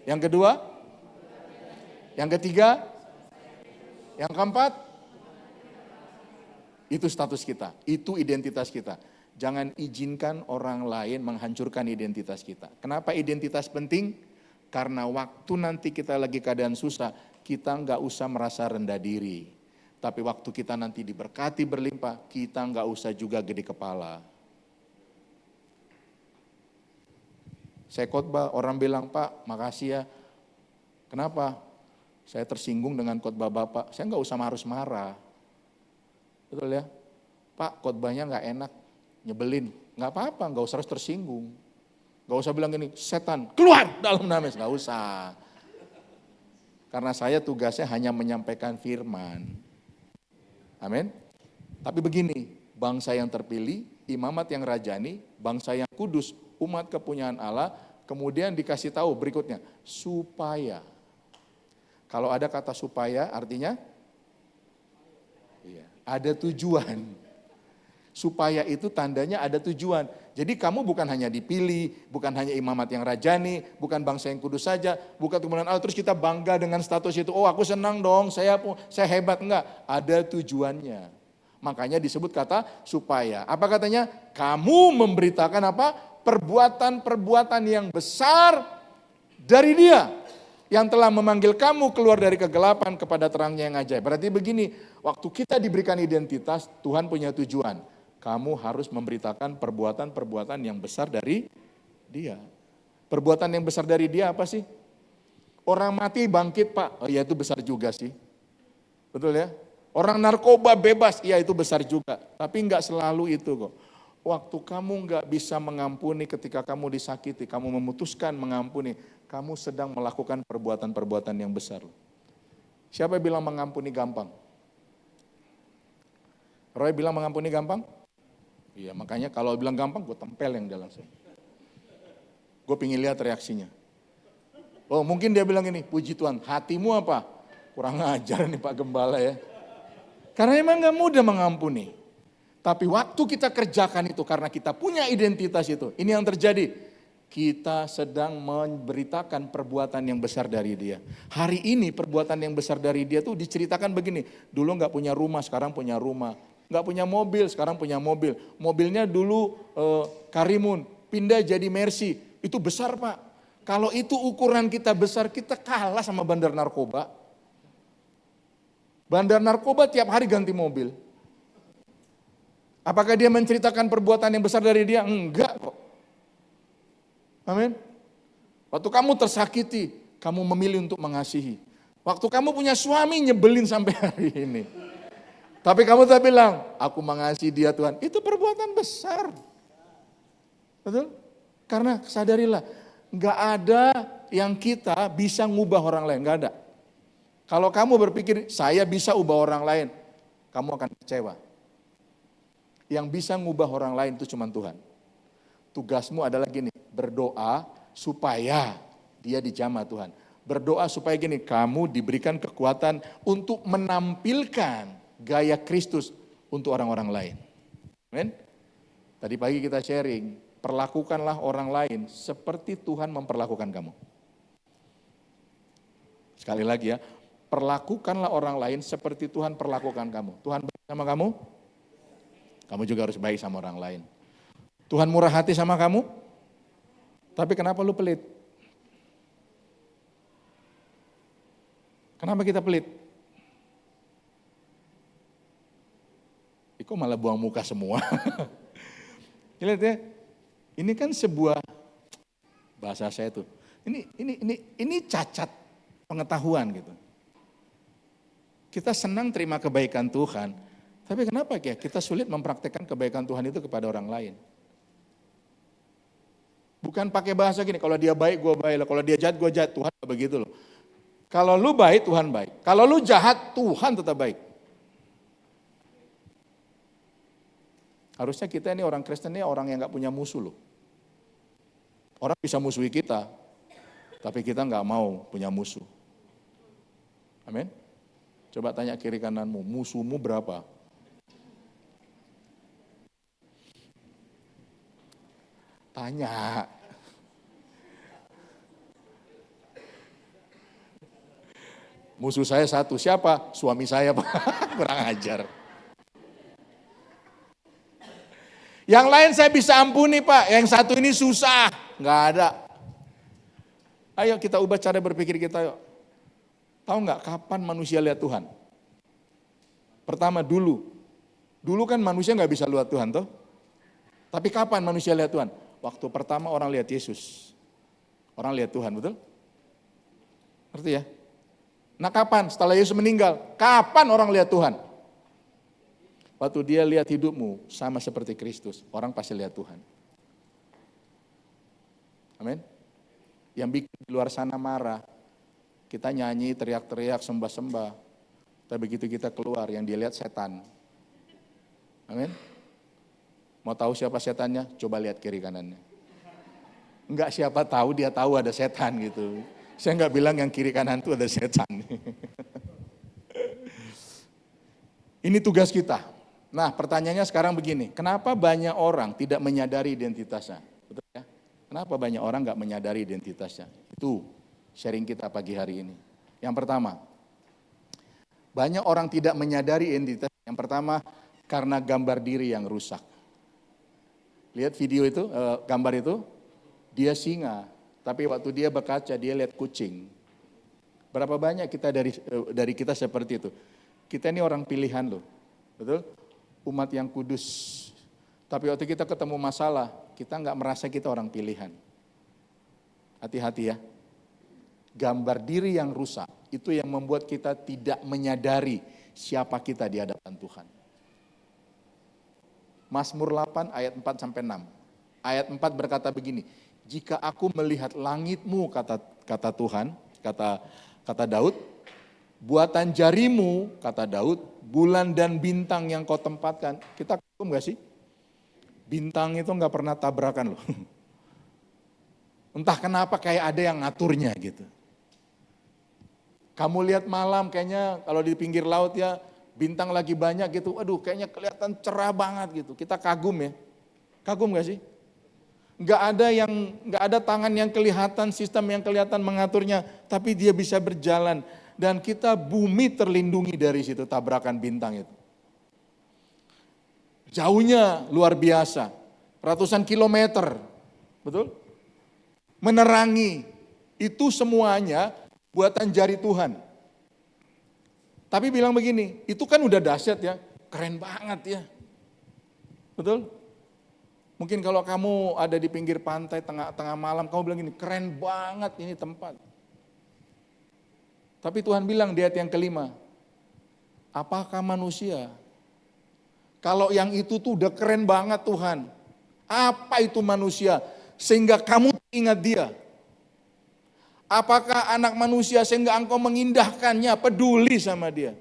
Yang kedua? Yang ketiga? Yang keempat? Itu status kita, itu identitas kita. Jangan izinkan orang lain menghancurkan identitas kita. Kenapa identitas penting? Karena waktu nanti kita lagi keadaan susah, kita nggak usah merasa rendah diri. Tapi waktu kita nanti diberkati berlimpah, kita nggak usah juga gede kepala. Saya khotbah, orang bilang, Pak makasih ya. Kenapa? Saya tersinggung dengan khotbah Bapak. Saya nggak usah harus marah. Betul ya? Pak khotbahnya nggak enak, nyebelin. Nggak apa-apa, nggak usah harus tersinggung. Nggak usah bilang gini, setan keluar dalam nama Yesus. Nggak usah. Karena saya tugasnya hanya menyampaikan firman. Amin. Tapi begini, bangsa yang terpilih, imamat yang rajani, bangsa yang kudus, umat kepunyaan Allah, kemudian dikasih tahu berikutnya, supaya. Kalau ada kata supaya artinya ada tujuan. Supaya itu tandanya ada tujuan. Jadi kamu bukan hanya dipilih, bukan hanya imamat yang rajani, bukan bangsa yang kudus saja, bukan kemudian terus kita bangga dengan status itu. Oh aku senang dong, saya hebat. Enggak, ada tujuannya. Makanya disebut kata supaya. Apa katanya? Kamu memberitakan apa? Perbuatan-perbuatan yang besar dari Dia yang telah memanggil kamu keluar dari kegelapan kepada terangnya yang ajaib. Berarti begini, waktu kita diberikan identitas, Tuhan punya tujuan. Kamu harus memberitakan perbuatan-perbuatan yang besar dari Dia. Perbuatan yang besar dari Dia apa sih? Orang mati bangkit Pak, oh iya itu besar juga sih. Betul ya? Orang narkoba bebas, iya itu besar juga. Tapi enggak selalu itu kok. Waktu kamu enggak bisa mengampuni ketika kamu disakiti, kamu memutuskan mengampuni, kamu sedang melakukan perbuatan-perbuatan yang besar. Siapa yang bilang mengampuni gampang? Roy bilang mengampuni gampang? Iya, makanya kalau bilang gampang, gue tempel yang dia langsung. Gue pingin lihat reaksinya. Oh mungkin dia bilang ini, puji Tuhan, hatimu apa? Kurang ajar nih Pak Gembala ya. Karena emang gak mudah mengampuni. Tapi waktu kita kerjakan itu, karena kita punya identitas itu, ini yang terjadi. Kita sedang memberitakan perbuatan yang besar dari Dia. Hari ini perbuatan yang besar dari Dia tuh diceritakan begini. Dulu gak punya rumah, sekarang punya rumah. Gak punya mobil, sekarang punya mobil. Mobilnya dulu Karimun, pindah jadi Mercy. Itu besar Pak. Kalau itu ukuran kita besar, kita kalah sama bandar narkoba. Bandar narkoba tiap hari ganti mobil. Apakah dia menceritakan perbuatan yang besar dari Dia? Enggak kok. Amin. Waktu kamu tersakiti, kamu memilih untuk mengasihi. Waktu kamu punya suami nyebelin sampai hari ini. Tapi kamu tak bilang, aku mengasihi dia Tuhan. Itu perbuatan besar. Betul? Karena sadarilah, gak ada yang kita bisa ngubah orang lain, gak ada. Kalau kamu berpikir, saya bisa ubah orang lain, kamu akan kecewa. Yang bisa ngubah orang lain itu cuma Tuhan. Tugasmu adalah gini, berdoa supaya dia dijamah Tuhan. Berdoa supaya gini, kamu diberikan kekuatan untuk menampilkan gaya Kristus untuk orang-orang lain. Amin. Tadi pagi kita sharing, perlakukanlah orang lain seperti Tuhan memperlakukan kamu. Sekali lagi ya, perlakukanlah orang lain seperti Tuhan perlakukan kamu. Tuhan baik sama kamu, kamu juga harus baik sama orang lain. Tuhan murah hati sama kamu, tapi kenapa lu pelit? Kenapa kita pelit? Kok malah buang muka semua. Lihat ya, ini kan sebuah bahasa saya tuh. Ini cacat pengetahuan gitu. Kita senang terima kebaikan Tuhan, tapi kenapa ya kita sulit mempraktekkan kebaikan Tuhan itu kepada orang lain? Bukan pakai bahasa gini, kalau dia baik gue baik, kalau dia jahat gue jahat. Tuhan begitu loh. Kalau lu baik Tuhan baik, kalau lu jahat Tuhan tetap baik. Harusnya kita ini orang Kristen ini orang yang gak punya musuh loh. Orang bisa musuhi kita, tapi kita gak mau punya musuh. Amin. Coba tanya kiri kananmu, musuhmu berapa? Tanya. Musuh saya satu, siapa? Suami saya Pak, kurang ajar. Yang lain saya bisa ampuni Pak, yang satu ini susah, nggak ada. Ayo kita ubah cara berpikir kita yuk. Tahu nggak kapan manusia lihat Tuhan? Pertama dulu kan manusia nggak bisa lihat Tuhan toh. Tapi kapan manusia lihat Tuhan? Waktu pertama orang lihat Yesus. Orang lihat Tuhan, betul? Ngerti ya? Nah kapan? Setelah Yesus meninggal, kapan orang lihat Tuhan? Waktu dia lihat hidupmu sama seperti Kristus, orang pasti lihat Tuhan. Amin. Yang bikin di luar sana marah, kita nyanyi, teriak-teriak, sembah-sembah. Tapi begitu kita keluar, yang dia lihat setan. Amin. Mau tahu siapa setannya? Coba lihat kiri kanannya. Enggak, siapa tahu, dia tahu ada setan gitu. Saya enggak bilang yang kiri kanan itu ada setan. Ini tugas kita. Nah pertanyaannya sekarang begini, kenapa banyak orang tidak menyadari identitasnya? Betul ya? Kenapa banyak orang enggak menyadari identitasnya? Itu sharing kita pagi hari ini. Yang pertama, banyak orang tidak menyadari identitas. Yang pertama, karena gambar diri yang rusak. Lihat video itu, gambar itu, dia singa, tapi waktu dia berkaca dia lihat kucing. Berapa banyak kita dari kita seperti itu? Kita ini orang pilihan loh, betul? Umat yang kudus. Tapi waktu kita ketemu masalah, kita nggak merasa kita orang pilihan. Hati-hati ya. Gambar diri yang rusak, itu yang membuat kita tidak menyadari siapa kita di hadapan Tuhan. Mazmur 8 ayat 4-6. Ayat 4 berkata begini, jika aku melihat langitmu, kata Tuhan, kata Daud, buatan jarimu, kata Daud, bulan dan bintang yang kau tempatkan. Kita kagum gak sih? Bintang itu gak pernah tabrakan loh. Entah kenapa kayak ada yang ngaturnya gitu. Kamu lihat malam kayaknya kalau di pinggir laut ya, bintang lagi banyak gitu, aduh kayaknya kelihatan cerah banget gitu. Kita kagum ya. Kagum gak sih? Gak ada tangan yang kelihatan, sistem yang kelihatan mengaturnya, tapi dia bisa berjalan. Dan kita bumi terlindungi dari situ tabrakan bintang itu. Jauhnya luar biasa, ratusan kilometer, betul? Menerangi, itu semuanya buatan jari Tuhan. Tapi bilang begini, itu kan udah dahsyat ya, keren banget ya. Betul? Mungkin kalau kamu ada di pinggir pantai tengah malam, kamu bilang gini, keren banget ini tempat. Tapi Tuhan bilang di ayat yang kelima, apakah manusia? Kalau yang itu tuh udah keren banget Tuhan, apa itu manusia? Sehingga kamu ingat dia. Apakah anak manusia sehingga engkau mengindahkannya, peduli sama dia.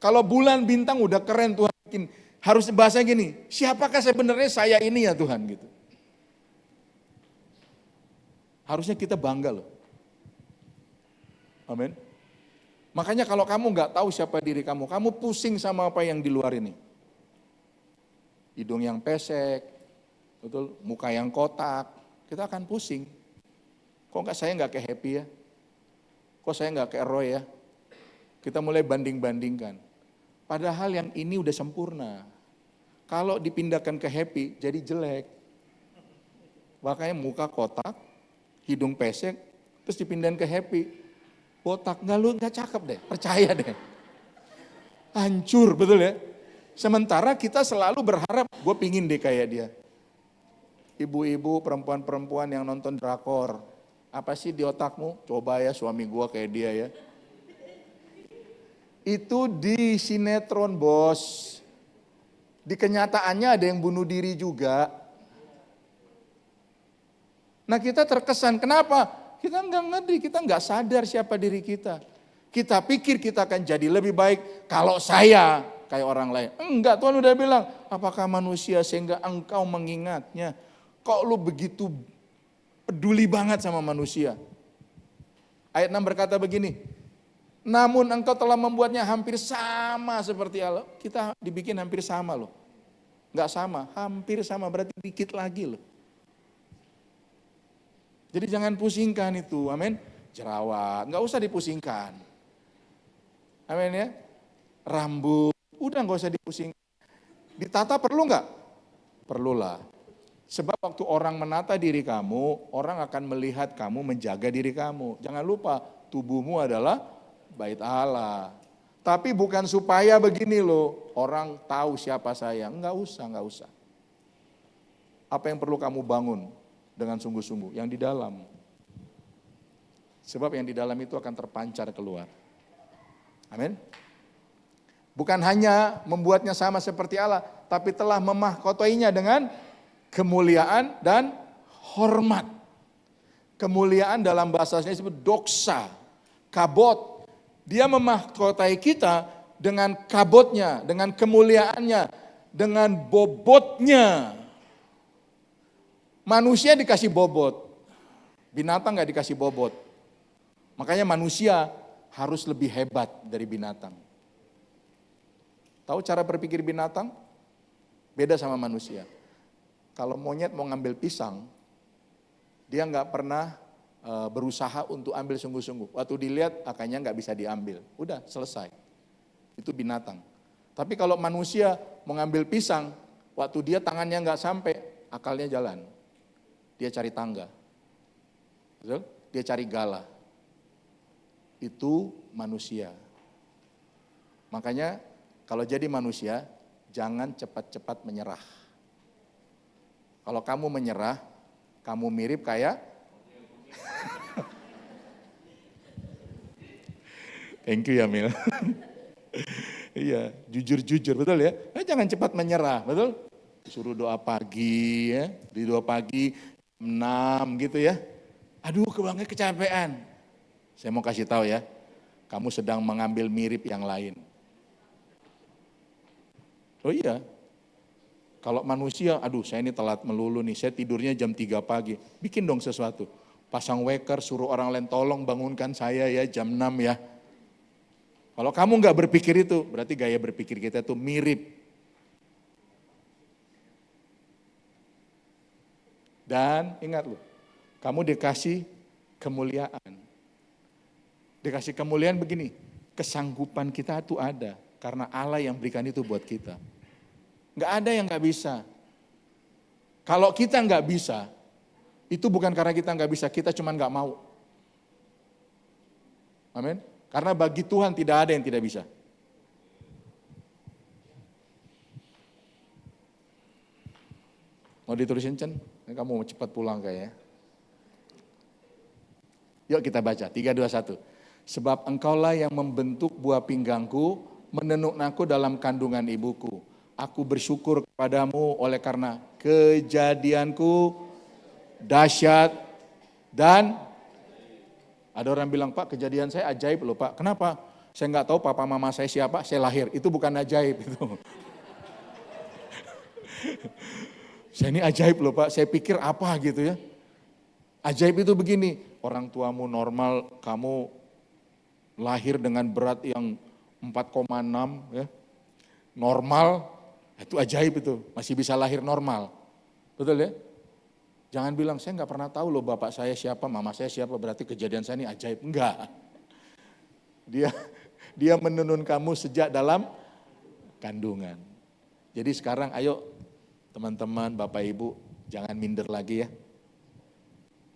Kalau bulan bintang udah keren Tuhan bikin, harus bahasa gini, siapakah sebenarnya saya ini ya Tuhan gitu. Harusnya kita bangga loh. Amin. Makanya kalau kamu nggak tahu siapa diri kamu pusing sama apa yang di luar ini. Hidung yang pesek, betul, muka yang kotak, kita akan pusing. Kok saya nggak kayak Happy ya? Kok saya nggak kayak Roy ya? Kita mulai banding-bandingkan. Padahal yang ini udah sempurna. Kalau dipindahkan ke Happy, jadi jelek. Makanya muka kotak, hidung pesek, terus dipindahin ke Happy. Botak, nggak cakep deh, percaya deh. Hancur, betul ya? Sementara kita selalu berharap, gue pingin deh kayak dia. Ibu-ibu, perempuan-perempuan yang nonton drakor, apa sih di otakmu? Coba ya suami gue kayak dia ya. Itu di sinetron bos. Di kenyataannya ada yang bunuh diri juga. Nah kita terkesan, kenapa? Kita nggak ngerti, kita nggak sadar siapa diri kita. Kita pikir kita akan jadi lebih baik kalau saya kayak orang lain. Enggak, Tuhan udah bilang, apakah manusia sehingga engkau mengingatnya. Kok lu begitu peduli banget sama manusia. Ayat 6 berkata begini, namun engkau telah membuatnya hampir sama seperti Allah. Kita dibikin hampir sama loh. Enggak sama, hampir sama berarti dikit lagi loh. Jadi jangan pusingkan itu, amin. Jerawat, enggak usah dipusingkan. Amin ya. Rambut, udah enggak usah dipusingkan. Ditata perlu enggak? Perlulah. Sebab waktu orang menata diri kamu, orang akan melihat kamu menjaga diri kamu. Jangan lupa, tubuhmu adalah bait Allah. Tapi bukan supaya begini loh, orang tahu siapa saya. Enggak usah. Apa yang perlu kamu bangun dengan sungguh-sungguh? Yang di dalam. Sebab yang di dalam itu akan terpancar keluar. Amin. Bukan hanya membuatnya sama seperti Allah, tapi telah memahkotainya dengan kemuliaan dan hormat. Kemuliaan dalam bahasanya disebut doksa, kabot. Dia memahkotai kita dengan kabotnya, dengan kemuliaannya, dengan bobotnya. Manusia dikasih bobot, binatang gak dikasih bobot. Makanya manusia harus lebih hebat dari binatang. Tahu cara berpikir binatang? Beda sama manusia. Kalau monyet mau ngambil pisang, dia nggak pernah berusaha untuk ambil sungguh-sungguh. Waktu dilihat akalnya nggak bisa diambil, udah selesai. Itu binatang. Tapi kalau manusia mau ngambil pisang, waktu dia tangannya nggak sampai, akalnya jalan. Dia cari tangga, betul? Dia cari galah. Itu manusia. Makanya kalau jadi manusia, jangan cepat-cepat menyerah. Kalau kamu menyerah, kamu mirip kayak thank you ya Mil. Iya, jujur-jujur, betul ya. Jangan cepat menyerah, betul? Suruh doa pagi ya, di doa pagi 6 gitu ya. Aduh, kebanget kecapean. Saya mau kasih tahu ya, kamu sedang mengambil mirip yang lain. Oh iya, kalau manusia, aduh saya ini telat melulu nih, saya tidurnya jam 3 pagi. Bikin dong sesuatu. Pasang waker, suruh orang lain tolong bangunkan saya ya jam 6 ya. Kalau kamu nggak berpikir itu, berarti gaya berpikir kita itu mirip. Dan ingat loh, kamu dikasih kemuliaan. Dikasih kemuliaan begini, kesanggupan kita itu ada. Karena Allah yang berikan itu buat kita. Nggak ada yang nggak bisa. Kalau kita nggak bisa, itu bukan karena kita nggak bisa, kita cuma nggak mau. Amin. Karena bagi Tuhan tidak ada yang tidak bisa. Mau ditulisin Cen? Kamu mau cepat pulang kayaknya. Yuk kita baca, 3, 2, 1. Sebab engkaulah yang membentuk buah pinggangku, menenun aku dalam kandungan ibuku. Aku bersyukur kepadamu oleh karena kejadianku dahsyat dan ada orang bilang, Pak kejadian saya ajaib loh Pak. Kenapa? Saya nggak tahu papa mama saya siapa, saya lahir. Itu bukan ajaib itu. Saya ini ajaib loh Pak, saya pikir apa gitu ya. Ajaib itu begini, orang tuamu normal, kamu lahir dengan berat yang 4,6 ya. Normal, itu ajaib itu, masih bisa lahir normal. Betul ya? Jangan bilang, saya nggak pernah tahu loh bapak saya siapa, mama saya siapa, berarti kejadian saya ini ajaib. Enggak. Dia menenun kamu sejak dalam kandungan. Jadi sekarang ayo teman-teman, bapak ibu, jangan minder lagi ya.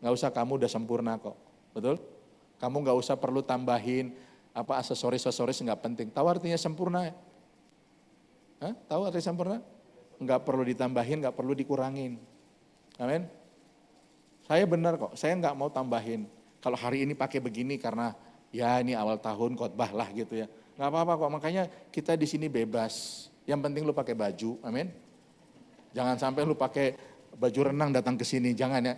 Nggak usah, kamu udah sempurna kok, betul? Kamu nggak usah perlu tambahin apa aksesoris nggak penting. Tahu artinya sempurna? Hah? Tahu artinya sempurna? Nggak perlu ditambahin, nggak perlu dikurangin. Amin. Saya benar kok, saya nggak mau tambahin. Kalau hari ini pakai begini karena ya ini awal tahun khotbah lah gitu ya. Nggak apa-apa kok, makanya kita di sini bebas. Yang penting lu pakai baju, amin. Jangan sampai lu pakai baju renang datang ke sini, jangan ya.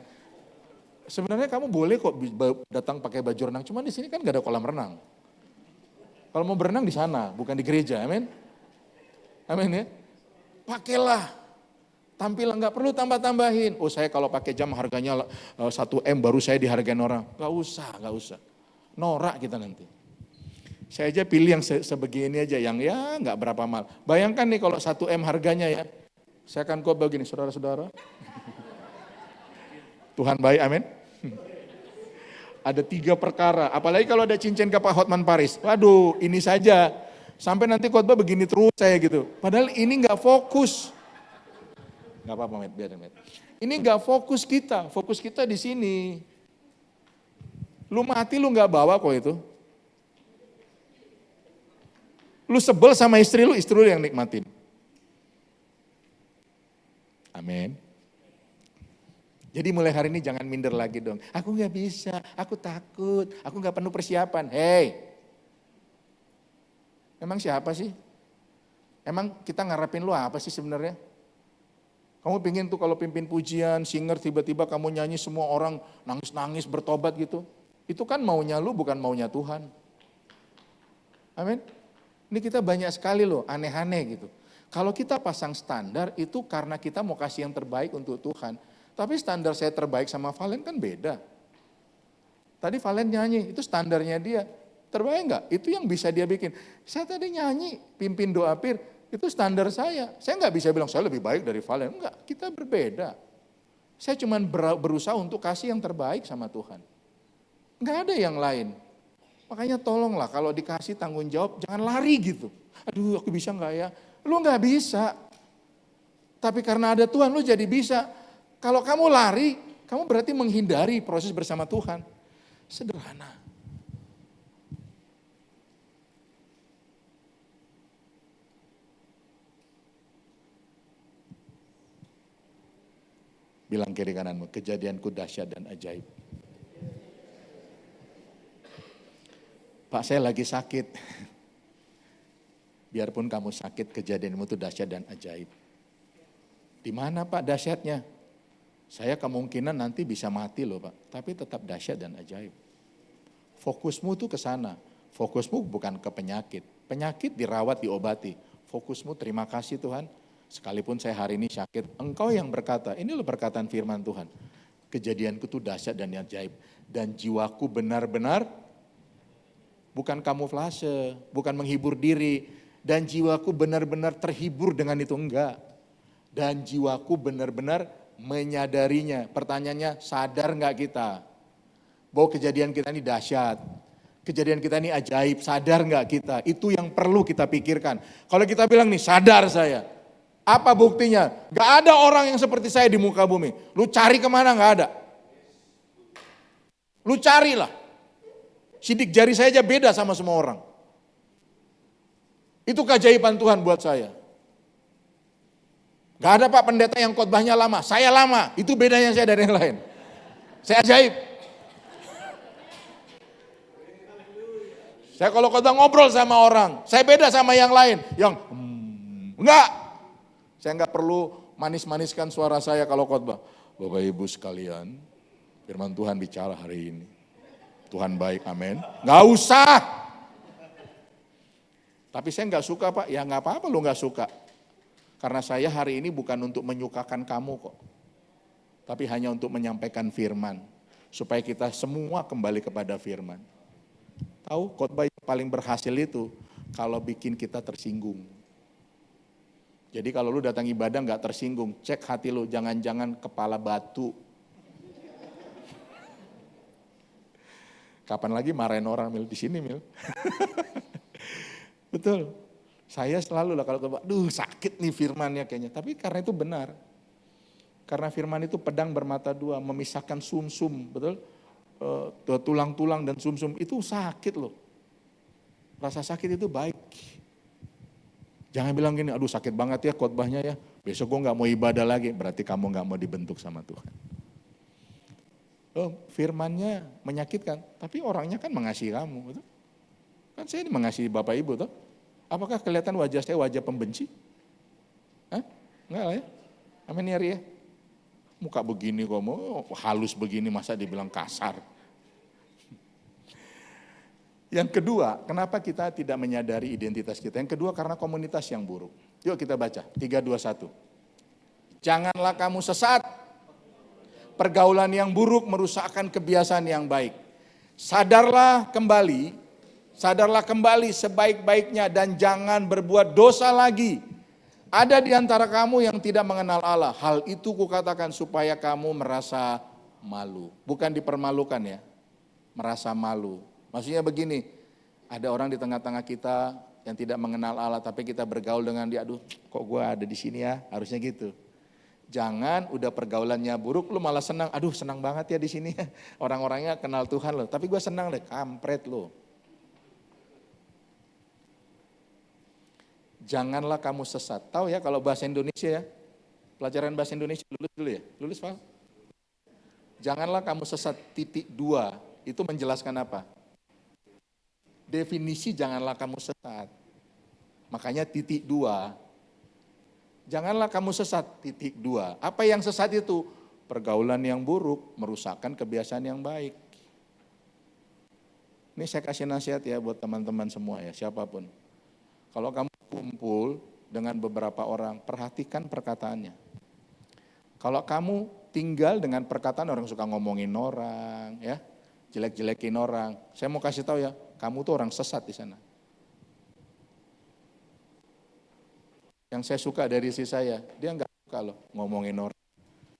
Sebenarnya kamu boleh kok datang pakai baju renang, cuman di sini kan gak ada kolam renang. Kalau mau berenang di sana, bukan di gereja, amin. Amin ya. Pakailah, tampilan nggak perlu tambah-tambahin. Oh saya kalau pakai jam harganya 1 M baru saya dihargain orang. Gak usah. Norak kita nanti. Saya aja pilih yang sebegini aja, yang ya nggak berapa mahal. Bayangkan nih kalau 1 M harganya ya. Saya akan khotbah begini, saudara-saudara. Tuhan baik, amin. Ada 3 perkara, apalagi kalau ada cincin ke Pak Hotman Paris. Waduh, ini saja. Sampai nanti khotbah begini terus saya gitu. Padahal ini nggak fokus. Nggak apa-apa, Met, biarin, Met. Ini nggak fokus kita di sini. Lu mati lu nggak bawa kok itu. Lu sebel sama istri lu yang nikmatin. Amin. Jadi mulai hari ini jangan minder lagi dong. Aku gak bisa, aku takut, aku gak penuh persiapan. Hei, emang siapa sih? Emang kita ngarepin lu apa sih sebenarnya? Kamu pingin tuh kalau pimpin pujian, singer, tiba-tiba kamu nyanyi semua orang nangis-nangis bertobat gitu. Itu kan maunya lu bukan maunya Tuhan. Amin. Ini kita banyak sekali loh aneh-aneh gitu. Kalau kita pasang standar itu karena kita mau kasih yang terbaik untuk Tuhan. Tapi standar saya terbaik sama Valen kan beda. Tadi Valen nyanyi, itu standarnya dia. Terbaik enggak? Itu yang bisa dia bikin. Saya tadi nyanyi, pimpin doa pir, itu standar saya. Saya enggak bisa bilang saya lebih baik dari Valen. Enggak, kita berbeda. Saya cuma berusaha untuk kasih yang terbaik sama Tuhan. Enggak ada yang lain. Makanya tolonglah kalau dikasih tanggung jawab jangan lari gitu. Aduh aku bisa enggak ya? Lu enggak bisa. Tapi karena ada Tuhan lu jadi bisa. Kalau kamu lari, kamu berarti menghindari proses bersama Tuhan. Sederhana. Bilang kiri kananmu, kejadianku dahsyat dan ajaib. Pak saya lagi sakit. Biarpun kamu sakit, kejadianmu itu dahsyat dan ajaib. Di mana Pak dahsyatnya? Saya kemungkinan nanti bisa mati loh Pak, tapi tetap dahsyat dan ajaib. Fokusmu tuh ke sana. Fokusmu bukan ke penyakit. Penyakit dirawat, diobati. Fokusmu terima kasih Tuhan. Sekalipun saya hari ini sakit, Engkau yang berkata, ini loh perkataan firman Tuhan. Kejadianku tuh dahsyat dan ajaib. Dan jiwaku benar-benar bukan kamuflase, bukan menghibur diri. Dan jiwaku benar-benar terhibur dengan itu, enggak. Dan jiwaku benar-benar menyadarinya. Pertanyaannya, sadar enggak kita? Bahwa kejadian kita ini dahsyat. Kejadian kita ini ajaib, sadar enggak kita? Itu yang perlu kita pikirkan. Kalau kita bilang nih, sadar saya. Apa buktinya? Enggak ada orang yang seperti saya di muka bumi. Lu cari kemana enggak ada. Lu carilah. Sidik jari saya aja beda sama semua orang. Itu keajaiban Tuhan buat saya. Gak ada Pak pendeta yang khotbahnya lama, saya lama. Itu bedanya saya dari yang lain. Saya ajaib. Saya kalau khotbah ngobrol sama orang, saya beda sama yang lain. Yang enggak. Saya enggak perlu manis-maniskan suara saya kalau khotbah. Bapak Ibu sekalian, firman Tuhan bicara hari ini. Tuhan baik, amin. Gak usah. Tapi saya gak suka Pak, ya gak apa-apa lu gak suka. Karena saya hari ini bukan untuk menyukakan kamu kok. Tapi hanya untuk menyampaikan firman. Supaya kita semua kembali kepada firman. Tahu khotbah yang paling berhasil itu kalau bikin kita tersinggung. Jadi kalau lu datang ibadah gak tersinggung, cek hati lu, jangan-jangan kepala batu. Kapan lagi marahin orang Mil? Di sini Mil. Betul. Saya selalu lah kalau aduh sakit nih firmannya kayaknya. Tapi karena itu benar. Karena firman itu pedang bermata dua, memisahkan sumsum, betul? Tulang-tulang dan sumsum itu sakit loh. Rasa sakit itu baik. Jangan bilang gini, aduh sakit banget ya khotbahnya ya. Besok gue gak mau ibadah lagi. Berarti kamu gak mau dibentuk sama Tuhan. Oh, firmannya menyakitkan, tapi orangnya kan mengasihi kamu. Betul? Kan saya mengasihi Bapak Ibu. Toh? Apakah kelihatan wajah saya wajah pembenci? Hah? Enggak lah ya. Amin ya Ria. Muka begini kok mau halus begini masa dibilang kasar. Yang kedua, kenapa kita tidak menyadari identitas kita? Yang kedua karena komunitas yang buruk. Yuk kita baca, 3, 2, 1. Janganlah kamu sesat. Pergaulan yang buruk merusakkan kebiasaan yang baik. Sadarlah kembali sebaik-baiknya dan jangan berbuat dosa lagi. Ada di antara kamu yang tidak mengenal Allah. Hal itu kukatakan supaya kamu merasa malu. Bukan dipermalukan ya, merasa malu. Maksudnya begini, ada orang di tengah-tengah kita yang tidak mengenal Allah, tapi kita bergaul dengan dia, aduh kok gue ada di sini ya, harusnya gitu. Jangan udah pergaulannya buruk, lu malah senang, aduh senang banget ya di sini ya, orang-orangnya kenal Tuhan loh, tapi gue senang deh, kampret lo. Janganlah kamu sesat. Tahu ya kalau bahasa Indonesia ya, pelajaran bahasa Indonesia lulus dulu ya, lulus Pak. Janganlah kamu sesat titik 2, itu menjelaskan apa? Definisi janganlah kamu sesat. Makanya titik 2. Janganlah kamu sesat titik 2. Apa yang sesat itu? Pergaulan yang buruk, merusakkan kebiasaan yang baik. Ini saya kasih nasihat ya buat teman-teman semua ya, siapapun. Kalau kamu kumpul dengan beberapa orang, perhatikan perkataannya. Kalau kamu tinggal dengan perkataan orang suka ngomongin orang, ya, jelek-jelekin orang, saya mau kasih tahu ya, kamu tuh orang sesat di sana. Yang saya suka dari istri saya, dia nggak suka loh ngomongin orang.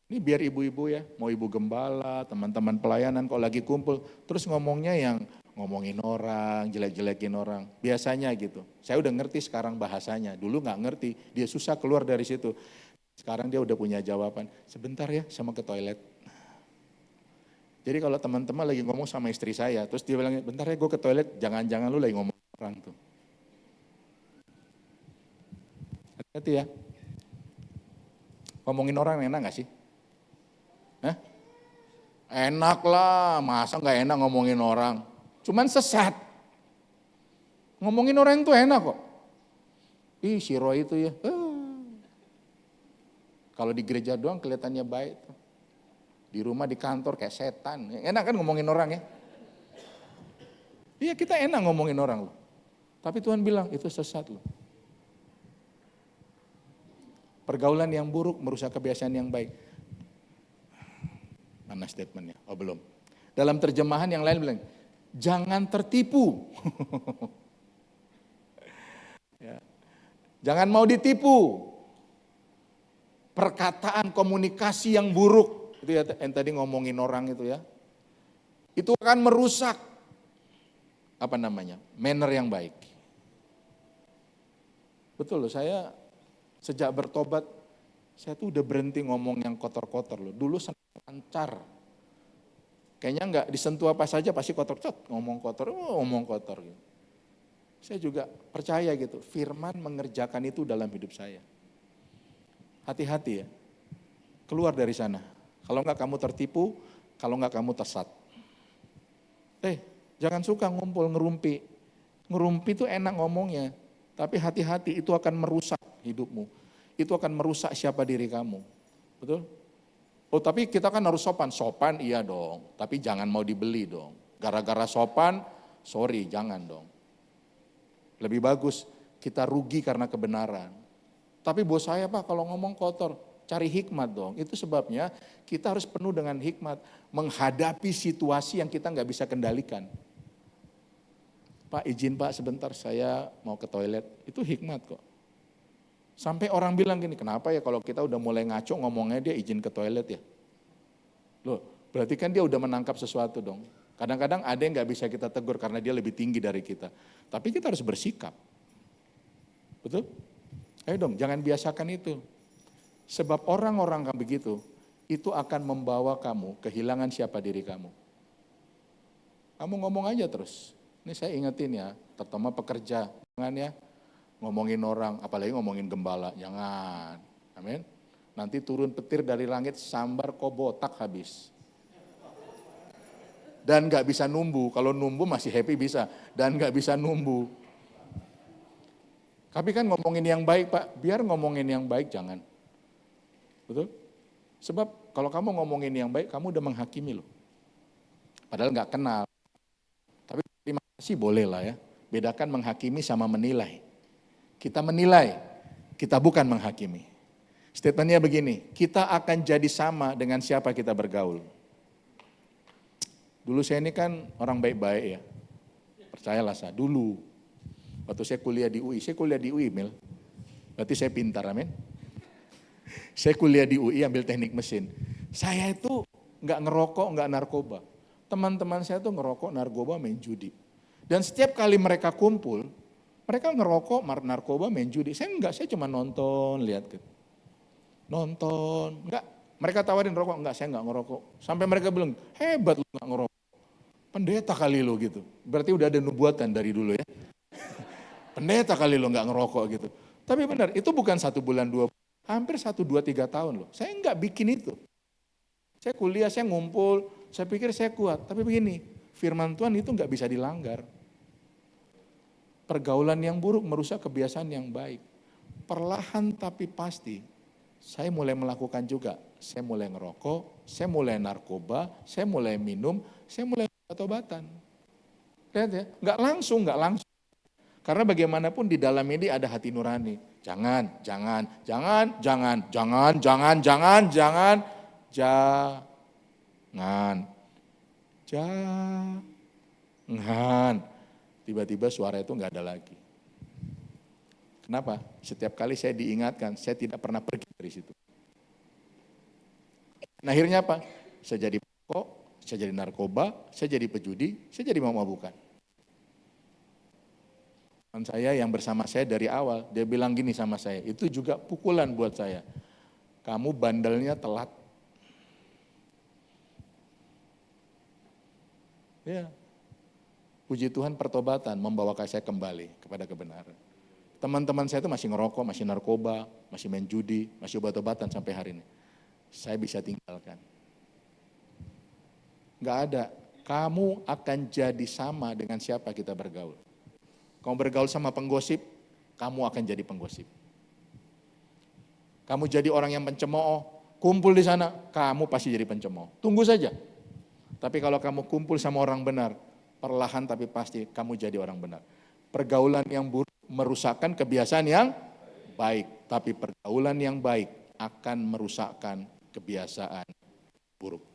Ini biar ibu-ibu ya, mau ibu gembala, teman-teman pelayanan kalau lagi kumpul, terus ngomongnya yang ngomongin orang, jelek-jelekin orang. Biasanya gitu. Saya udah ngerti sekarang bahasanya. Dulu nggak ngerti, dia susah keluar dari situ. Sekarang dia udah punya jawaban. Sebentar ya, saya mau ke toilet. Jadi kalau teman-teman lagi ngomong sama istri saya, terus dia bilang, bentar ya gue ke toilet, jangan-jangan lu lagi ngomong orang tuh. Hati-hati ya. Ngomongin orang enak gak sih? Hah? Enak lah, masa gak enak ngomongin orang? Cuman sesat. Ngomongin orang itu enak kok. Ih si Roy itu ya. Kalau di gereja doang kelihatannya baik. Di rumah, di kantor kayak setan. Enak kan ngomongin orang ya. Iya kita enak ngomongin orang loh. Tapi Tuhan bilang itu sesat loh. Pergaulan yang buruk merusak kebiasaan yang baik. Mana statementnya? Oh belum. Dalam terjemahan yang lain bilang, jangan tertipu. Ya. Jangan mau ditipu. Perkataan komunikasi yang buruk. Itu ya yang tadi ngomongin orang itu ya. Itu akan merusak manner yang baik. Betul loh, saya sejak bertobat, saya tuh udah berhenti ngomong yang kotor-kotor loh. Dulu lancar. Kayaknya enggak disentuh apa saja pasti kotor, ngomong kotor gitu. Saya juga percaya gitu, firman mengerjakan itu dalam hidup saya. Hati-hati ya, keluar dari sana. Kalau enggak kamu tertipu, kalau enggak kamu tersesat. Jangan suka ngumpul ngerumpi. Ngerumpi itu enak ngomongnya, tapi hati-hati itu akan merusak hidupmu. Itu akan merusak siapa diri kamu. Betul? Oh tapi kita kan harus sopan. Sopan iya dong, tapi jangan mau dibeli dong. Gara-gara sopan, sorry jangan dong. Lebih bagus kita rugi karena kebenaran. Tapi bos saya Pak kalau ngomong kotor, cari hikmat dong. Itu sebabnya kita harus penuh dengan hikmat. Menghadapi situasi yang kita nggak bisa kendalikan. Pak izin Pak sebentar saya mau ke toilet. Itu hikmat kok. Sampai orang bilang gini, kenapa ya kalau kita udah mulai ngaco ngomongnya dia izin ke toilet ya? Loh, berarti kan dia udah menangkap sesuatu dong. Kadang-kadang ada yang gak bisa kita tegur karena dia lebih tinggi dari kita. Tapi kita harus bersikap. Betul? Ayo dong, jangan biasakan itu. Sebab orang-orang yang begitu, itu akan membawa kamu kehilangan siapa diri kamu. Kamu ngomong aja terus. Ini saya ingetin ya, terutama pekerja. Jangan ya. Ngomongin orang, apalagi ngomongin gembala, jangan. Amin. Nanti turun petir dari langit, sambar kok botak habis. Dan gak bisa numbu, kalau numbu masih happy bisa, dan gak bisa numbu. Tapi kan ngomongin yang baik Pak, biar ngomongin yang baik jangan. Betul? Sebab kalau kamu ngomongin yang baik, kamu udah menghakimi loh. Padahal gak kenal. Tapi terima kasih boleh lah ya. Bedakan menghakimi sama menilai. Kita menilai, kita bukan menghakimi. Statementnya begini, kita akan jadi sama dengan siapa kita bergaul. Dulu saya ini kan orang baik-baik ya, percayalah saya, dulu. Waktu saya kuliah di UI, Mil. Berarti saya pintar, amin. Saya kuliah di UI ambil teknik mesin. Saya itu nggak ngerokok, nggak narkoba. Teman-teman saya tuh ngerokok, narkoba, main judi. Dan setiap kali mereka kumpul, mereka ngerokok, narkoba, main judi. Saya cuma nonton, lihat gitu. Nonton, enggak. Mereka tawarin rokok, enggak saya enggak ngerokok. Sampai mereka bilang, hebat lu enggak ngerokok. Pendeta kali lu gitu. Berarti udah ada nubuatan dari dulu ya. Pendeta kali lu enggak ngerokok gitu. Tapi benar, itu bukan 1 bulan, 2 bulan, hampir 1, 2, 3 tahun loh. Saya enggak bikin itu. Saya kuliah, saya ngumpul, saya pikir saya kuat. Tapi begini, firman Tuhan itu enggak bisa dilanggar. Pergaulan yang buruk merusak kebiasaan yang baik. Perlahan tapi pasti, saya mulai melakukan juga. Saya mulai ngerokok, saya mulai narkoba, saya mulai minum, saya mulai obat-obatan. Lihat ya, enggak langsung. Karena bagaimanapun di dalam ini ada hati nurani. Jangan. Tiba-tiba suara itu enggak ada lagi. Kenapa? Setiap kali saya diingatkan, saya tidak pernah pergi dari situ. Nah akhirnya apa? Saya jadi perokok, saya jadi narkoba, saya jadi pejudi, saya jadi mabuk-mabukan. Teman saya yang bersama saya dari awal, dia bilang gini sama saya, itu juga pukulan buat saya. Kamu bandelnya telat. Ya, puji Tuhan pertobatan membawa saya kembali kepada kebenaran. Teman-teman saya itu masih ngerokok, masih narkoba, masih main judi, masih obat-obatan sampai hari ini. Saya bisa tinggalkan. Enggak ada. Kamu akan jadi sama dengan siapa kita bergaul. Kamu bergaul sama penggosip, kamu akan jadi penggosip. Kamu jadi orang yang pencemooh, kumpul di sana, kamu pasti jadi pencemooh. Tunggu saja. Tapi kalau kamu kumpul sama orang benar, perlahan tapi pasti kamu jadi orang benar. Pergaulan yang buruk merusakkan kebiasaan yang baik. Tapi pergaulan yang baik akan merusakkan kebiasaan buruk.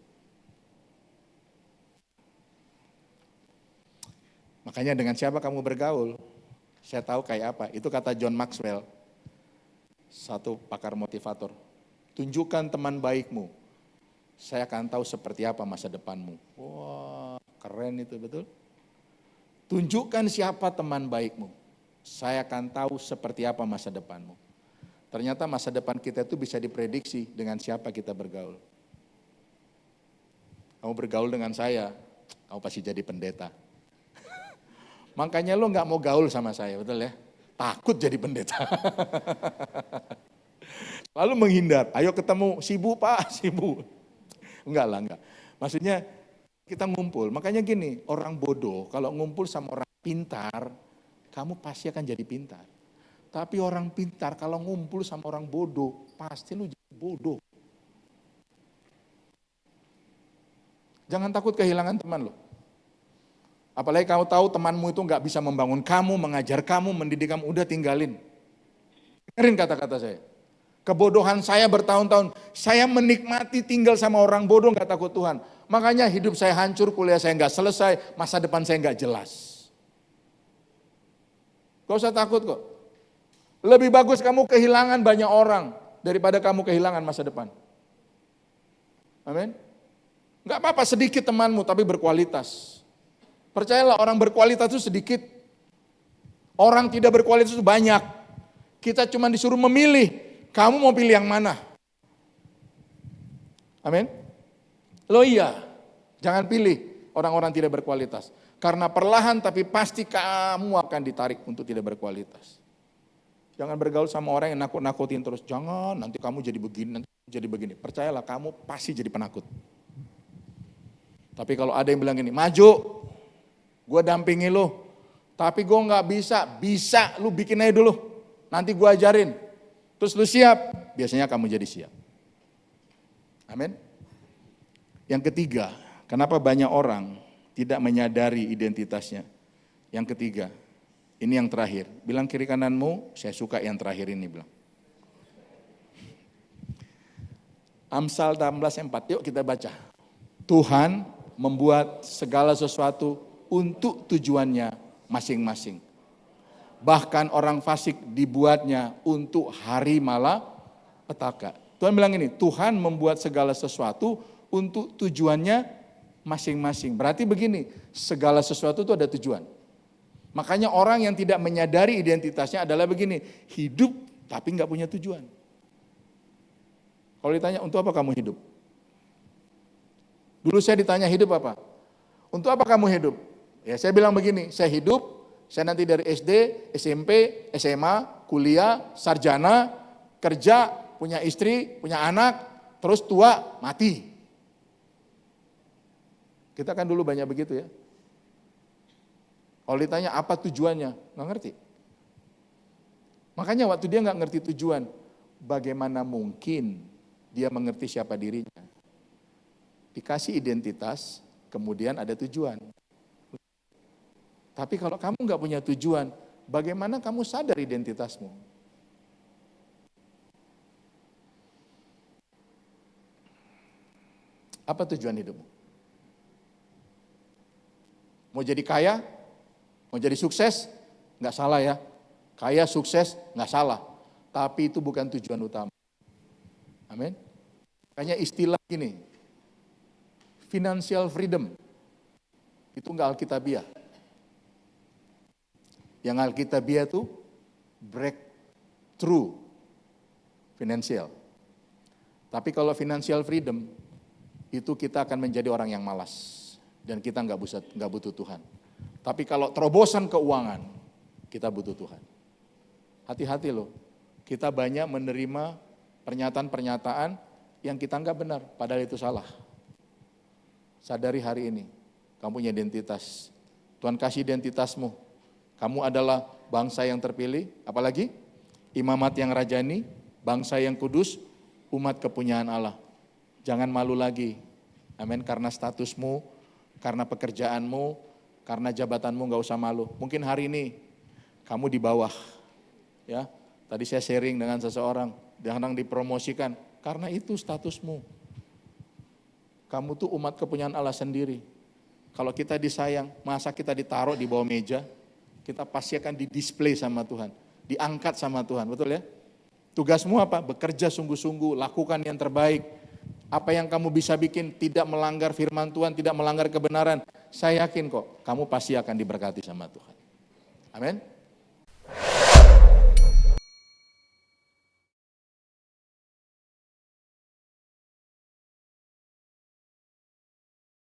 Makanya dengan siapa kamu bergaul, saya tahu kayak apa. Itu kata John Maxwell, satu pakar motivator. Tunjukkan teman baikmu, saya akan tahu seperti apa masa depanmu. Wah, keren itu betul. Tunjukkan siapa teman baikmu, saya akan tahu seperti apa masa depanmu. Ternyata masa depan kita itu bisa diprediksi dengan siapa kita bergaul. Kamu bergaul dengan saya, kamu pasti jadi pendeta. Makanya lo gak mau gaul sama saya, betul ya? Takut jadi pendeta. Lalu menghindar, ayo ketemu, sibuk pak, sibuk. Enggak. Maksudnya kita ngumpul, makanya gini, orang bodoh kalau ngumpul sama orang pintar, kamu pasti akan jadi pintar. Tapi orang pintar kalau ngumpul sama orang bodoh, pasti lu jadi bodoh. Jangan takut kehilangan teman lo. Apalagi kamu tahu temanmu itu gak bisa membangun kamu, mengajar kamu, mendidik kamu, udah tinggalin. Dengerin kata-kata saya. Kebodohan saya bertahun-tahun, saya menikmati tinggal sama orang bodoh gak takut Tuhan. Makanya hidup saya hancur, kuliah saya gak selesai, masa depan saya gak jelas. Gak usah takut kok. Lebih bagus kamu kehilangan banyak orang daripada kamu kehilangan masa depan. Amin. Gak apa-apa sedikit temanmu tapi berkualitas. Percayalah orang berkualitas itu sedikit. Orang tidak berkualitas itu banyak. Kita cuma disuruh memilih. Kamu mau pilih yang mana? Amin. Lo iya. Jangan pilih orang-orang tidak berkualitas. Karena perlahan tapi pasti kamu akan ditarik untuk tidak berkualitas. Jangan bergaul sama orang yang nakut-nakutin terus. Jangan, nanti kamu jadi begini, nanti jadi begini. Percayalah kamu pasti jadi penakut. Tapi kalau ada yang bilang gini, maju. Gue dampingi lu, tapi gue gak bisa lu bikin aja dulu, nanti gue ajarin, terus lu siap, biasanya kamu jadi siap. Amin. Yang ketiga, kenapa banyak orang tidak menyadari identitasnya? Yang ketiga, ini yang terakhir, bilang kiri kananmu, saya suka yang terakhir ini bilang. Amsal 16:4, yuk kita baca. Tuhan membuat segala sesuatu untuk tujuannya masing-masing. Bahkan orang fasik dibuatnya untuk hari malapetaka. Tuhan bilang ini, Tuhan membuat segala sesuatu untuk tujuannya masing-masing. Berarti begini, segala sesuatu itu ada tujuan. Makanya orang yang tidak menyadari identitasnya adalah begini, hidup tapi nggak punya tujuan. Kalau ditanya, untuk apa kamu hidup? Dulu saya ditanya, hidup apa? Untuk apa kamu hidup? Ya saya bilang begini, saya hidup, saya nanti dari SD, SMP, SMA, kuliah, sarjana, kerja, punya istri, punya anak, terus tua, mati. Kita kan dulu banyak begitu ya. Kalau ditanya apa tujuannya, nggak ngerti. Makanya waktu dia nggak ngerti tujuan, bagaimana mungkin dia mengerti siapa dirinya. Dikasih identitas, kemudian ada tujuan. Tapi kalau kamu nggak punya tujuan, bagaimana kamu sadar identitasmu? Apa tujuan hidupmu? Mau jadi kaya? Mau jadi sukses? Nggak salah ya. Kaya, sukses, nggak salah. Tapi itu bukan tujuan utama. Amin. Makanya istilah gini, financial freedom, itu nggak alkitabiah. Yang alkitabiah itu breakthrough financial. Tapi kalau financial freedom, itu kita akan menjadi orang yang malas. Dan kita nggak butuh Tuhan. Tapi kalau terobosan keuangan, kita butuh Tuhan. Hati-hati loh, kita banyak menerima pernyataan-pernyataan yang kita nggak benar, padahal itu salah. Sadari hari ini, kamu punya identitas. Tuhan kasih identitasmu. Kamu adalah bangsa yang terpilih, apalagi imamat yang rajani, bangsa yang kudus, umat kepunyaan Allah. Jangan malu lagi, amin, karena statusmu, karena pekerjaanmu, karena jabatanmu, nggak usah malu. Mungkin hari ini kamu di bawah, ya. Tadi saya sharing dengan seseorang, dia sedang dipromosikan, karena itu statusmu. Kamu tuh umat kepunyaan Allah sendiri. Kalau kita disayang, masa kita ditaruh di bawah meja, kita pasti akan didisplay sama Tuhan, diangkat sama Tuhan, betul ya? Tugasmu apa? Bekerja sungguh-sungguh, lakukan yang terbaik. Apa yang kamu bisa bikin tidak melanggar firman Tuhan, tidak melanggar kebenaran. Saya yakin kok, kamu pasti akan diberkati sama Tuhan. Amin.